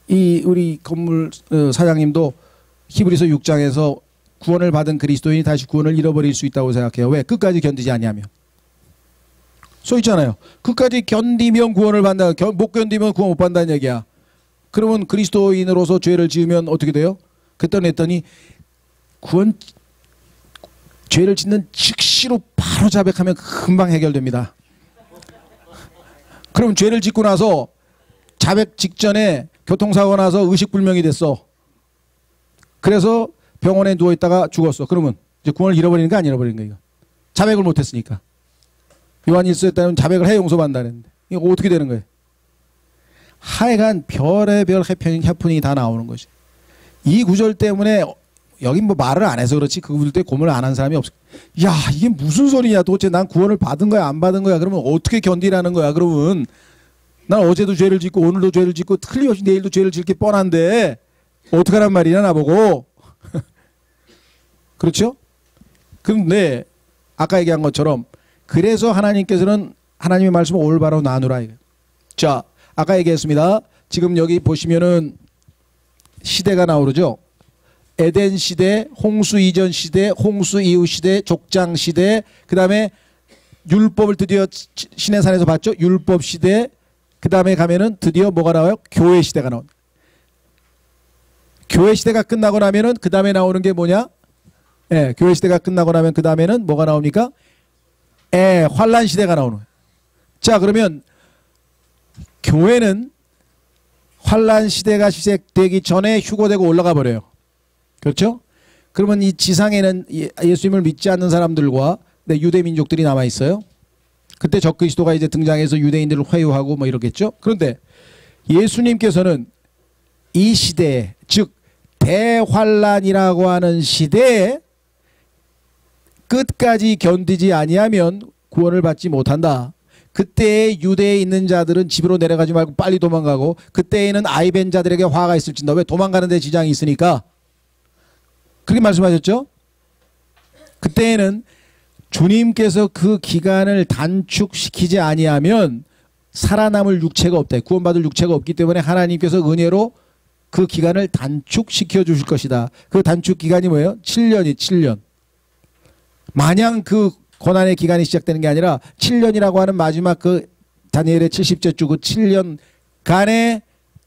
이 우리 건물 사장님도 히브리서 6장에서 구원을 받은 그리스도인이 다시 구원을 잃어버릴 수 있다고 생각해요. 왜? 끝까지 견디지 아니하면. 써 있잖아요. 끝까지 견디면 구원을 받는다. 못 견디면 구원 못 받는다는 얘기야. 그러면 그리스도인으로서 죄를 지으면 어떻게 돼요? 그랬더니 죄를 짓는 즉시로 바로 자백하면 금방 해결됩니다. 그럼 죄를 짓고 나서 자백 직전에 교통사고 나서 의식불명이 됐어. 그래서 병원에 누워있다가 죽었어. 그러면 이제 구원을 잃어버리는 거 안 잃어버리는 거야. 자백을 못했으니까. 요한 1서에 따르면 자백을 해 용서받는다 그랬는데 이거 어떻게 되는 거예요? 하여간 별의별 해프닝이 다 나오는 거지. 이 구절 때문에 여기 뭐 말을 안 해서 그렇지 그 구절 때 고민을 안 한 사람이 없어. 야, 이게 무슨 소리냐 도대체. 난 구원을 받은 거야 안 받은 거야? 그러면 어떻게 견디라는 거야? 그러면 난 어제도 죄를 짓고 오늘도 죄를 짓고 틀림없이 내일도 죄를 짓기 뻔한데 어떡하란 말이냐 나보고. 그렇죠? 근데 아까 얘기한 것처럼 그래서 하나님께서는 하나님의 말씀을 올바로 나누라. 자, 아까 얘기했습니다. 지금 여기 보시면은 시대가 나오죠. 에덴 시대, 홍수 이전 시대, 홍수 이후 시대, 족장 시대, 그 다음에 율법을 드디어 시내산에서 봤죠. 율법 시대, 그 다음에 가면은 드디어 뭐가 나와요? 교회 시대가 나옵니다. 교회 시대가 끝나고 나면은 그 다음에 나오는 게 뭐냐? 예, 교회 시대가 끝나고 나면 그 다음에는 뭐가 나옵니까? 환란 시대가 나오는 거예요. 자, 그러면 교회는 환란 시대가 시작되기 전에 휴거되고 올라가 버려요. 그렇죠? 그러면 이 지상에는 예수님을 믿지 않는 사람들과 유대 민족들이 남아 있어요. 그때 적그리스도가 이제 등장해서 유대인들을 회유하고 뭐 이러겠죠. 그런데 예수님께서는 이 시대에, 즉 대환란이라고 하는 시대에 끝까지 견디지 아니하면 구원을 받지 못한다. 그때의 유대에 있는 자들은 집으로 내려가지 말고 빨리 도망가고, 그때에는 아이벤 자들에게 화가 있을진다. 왜? 도망가는 데 지장이 있으니까. 그렇게 말씀하셨죠? 그때에는 주님께서 그 기간을 단축시키지 아니하면 살아남을 육체가 없다. 구원받을 육체가 없기 때문에 하나님께서 은혜로 그 기간을 단축시켜 주실 것이다. 그 단축 기간이 뭐예요? 7년이 7년. 마냥 그 고난의 기간이 시작되는 게 아니라 7년이라고 하는 마지막 그 다니엘의 70째 주 그 7년간의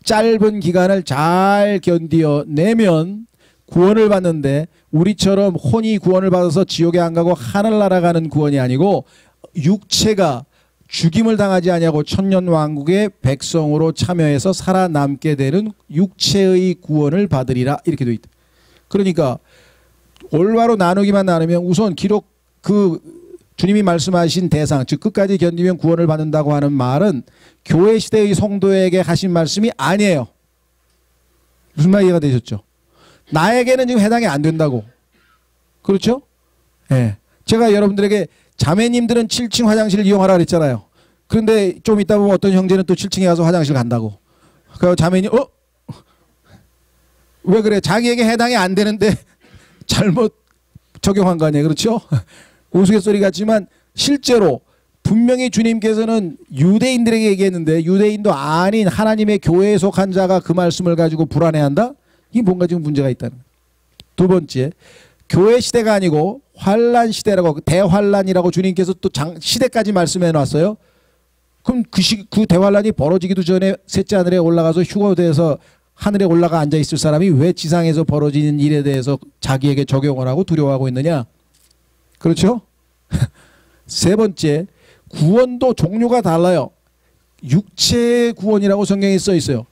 짧은 기간을 잘 견디어내면 구원을 받는데, 우리처럼 혼이 구원을 받아서 지옥에 안 가고 하늘나라 가는 구원이 아니고 육체가 죽임을 당하지 아니하고 천년왕국의 백성으로 참여해서 살아남게 되는 육체의 구원을 받으리라. 이렇게 되어 있다. 그러니까 올바로 나누기만 나누면 우선 기록 그 주님이 말씀하신 대상, 즉 끝까지 견디면 구원을 받는다고 하는 말은 교회 시대의 성도에게 하신 말씀이 아니에요. 무슨 말 이해가 되셨죠? 나에게는 지금 해당이 안 된다고. 그렇죠? 예. 네. 제가 여러분들에게 자매님들은 7층 화장실을 이용하라 그랬잖아요. 그런데 좀 이따 보면 어떤 형제는 또 7층에 가서 화장실 간다고. 그래서 자매님, 왜 그래? 자기에게 해당이 안 되는데 잘못 적용한 거 아니에요. 그렇죠? 우스갯소리 같지만 실제로 분명히 주님께서는 유대인들에게 얘기했는데 유대인도 아닌 하나님의 교회에 속한 자가 그 말씀을 가지고 불안해한다? 이게 뭔가 지금 문제가 있다는 거예요. 두 번째, 교회 시대가 아니고 환란 시대라고, 대환란이라고 주님께서 또 시대까지 말씀해 놨어요. 그럼 그 대환란이 벌어지기도 전에 셋째 하늘에 올라가서 휴거돼서 하늘에 올라가 앉아 있을 사람이 왜 지상에서 벌어지는 일에 대해서 자기에게 적용을 하고 두려워하고 있느냐? 그렇죠? 세 번째, 구원도 종류가 달라요. 육체의 구원이라고 성경에 써 있어요.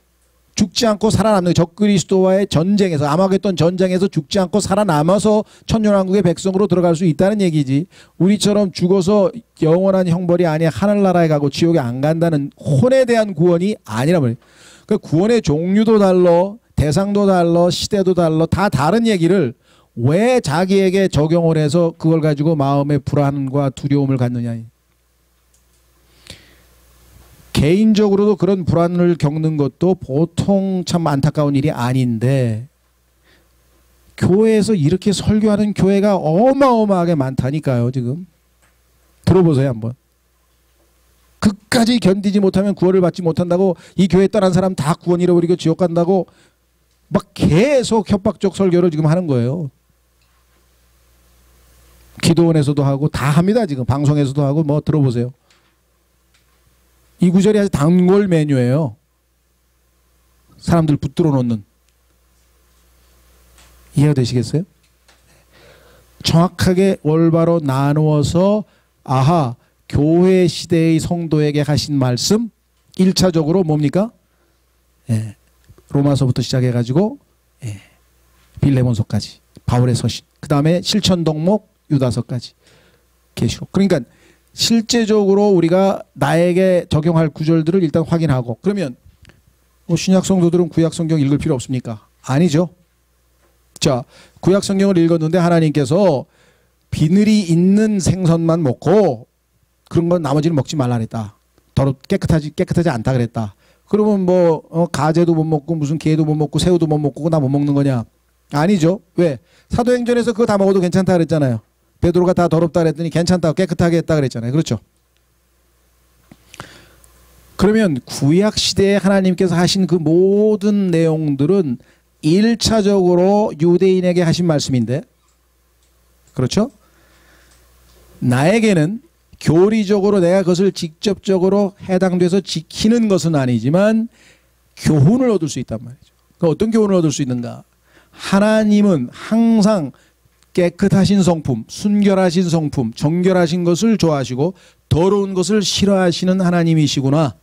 죽지 않고 살아남는 적그리스도와의 전쟁에서 아마겟돈 전쟁에서 죽지 않고 살아남아서 천년왕국의 백성으로 들어갈 수 있다는 얘기지. 우리처럼 죽어서 영원한 형벌이 아니야 하늘나라에 가고 지옥에 안 간다는 혼에 대한 구원이 아니란 말이에요. 그 구원의 종류도 달라, 대상도 달라, 시대도 달라, 다 다른 얘기를 왜 자기에게 적용을 해서 그걸 가지고 마음의 불안과 두려움을 갖느냐. 개인적으로도 그런 불안을 겪는 것도 보통 참 안타까운 일이 아닌데 교회에서 이렇게 설교하는 교회가 어마어마하게 많다니까요. 지금 들어보세요 한번. 끝까지 견디지 못하면 구원을 받지 못한다고, 이 교회 떠난 사람 다 구원 잃어버리고 지옥 간다고 막 계속 협박적 설교를 지금 하는 거예요. 기도원에서도 하고 다 합니다. 지금 방송에서도 하고. 뭐 들어보세요. 이 구절이 아주 단골 메뉴예요. 사람들 붙들어 놓는. 이해가 되시겠어요? 정확하게 올바로 나누어서 아하, 교회 시대의 성도에게 하신 말씀 1차적으로 뭡니까? 예, 로마서부터 시작해가지고 빌레몬서까지 바울의 서신, 그 다음에 실천동목 유다서까지 계시록. 그러니까 실제적으로 우리가 나에게 적용할 구절들을 일단 확인하고, 그러면 신약 성도들은 구약 성경 읽을 필요 없습니까? 아니죠. 자, 구약 성경을 읽었는데 하나님께서 비늘이 있는 생선만 먹고 그런 건 나머지는 먹지 말라 그랬다. 깨끗하지 않다 그랬다. 그러면 뭐 가재도 못 먹고 무슨 게도 못 먹고 새우도 못 먹고 나 못 먹는 거냐? 아니죠. 왜? 사도행전에서 그거 다 먹어도 괜찮다 그랬잖아요. 베드로가 다 더럽다 그랬더니 괜찮다고 깨끗하게 했다 그랬잖아요. 그렇죠? 그러면 구약 시대에 하나님께서 하신 그 모든 내용들은 1차적으로 유대인에게 하신 말씀인데, 그렇죠? 나에게는 교리적으로 내가 그것을 직접적으로 해당돼서 지키는 것은 아니지만 교훈을 얻을 수 있단 말이죠. 그러니까 어떤 교훈을 얻을 수 있는가? 하나님은 항상 깨끗하신 성품, 순결하신 성품, 정결하신 것을 좋아하시고 더러운 것을 싫어하시는 하나님이시구나.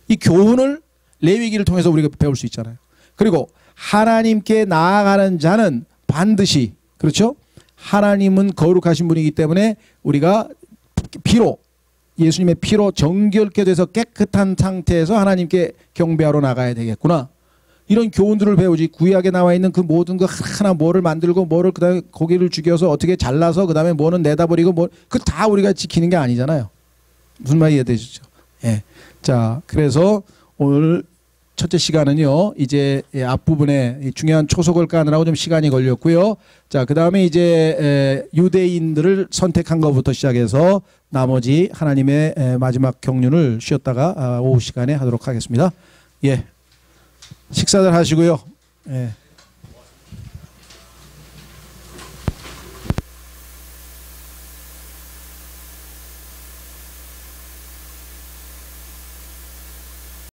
이 교훈을 레위기를 통해서 우리가 배울 수 있잖아요. 그리고 하나님께 나아가는 자는 반드시, 그렇죠? 하나님은 거룩하신 분이기 때문에 우리가 피로, 예수님의 피로 정결케 돼서 깨끗한 상태에서 하나님께 경배하러 나가야 되겠구나. 이런 교훈들을 배우지. 구약에 나와 있는 그 모든 거 하나 뭐를 만들고 뭐를 그다음에 고기를 죽여서 어떻게 잘라서 그다음에 뭐는 내다버리고 뭐 그 다 우리가 지키는 게 아니잖아요. 무슨 말이 이해되시죠? 예. 자, 그래서 오늘 첫째 시간은요, 이제 앞부분에 중요한 초석을 까느라고 좀 시간이 걸렸고요. 자, 그 다음에 이제 유대인들을 선택한 것부터 시작해서 나머지 하나님의 마지막 경륜을 쉬었다가 오후 시간에 하도록 하겠습니다. 예. 식사들 하시고요. 예.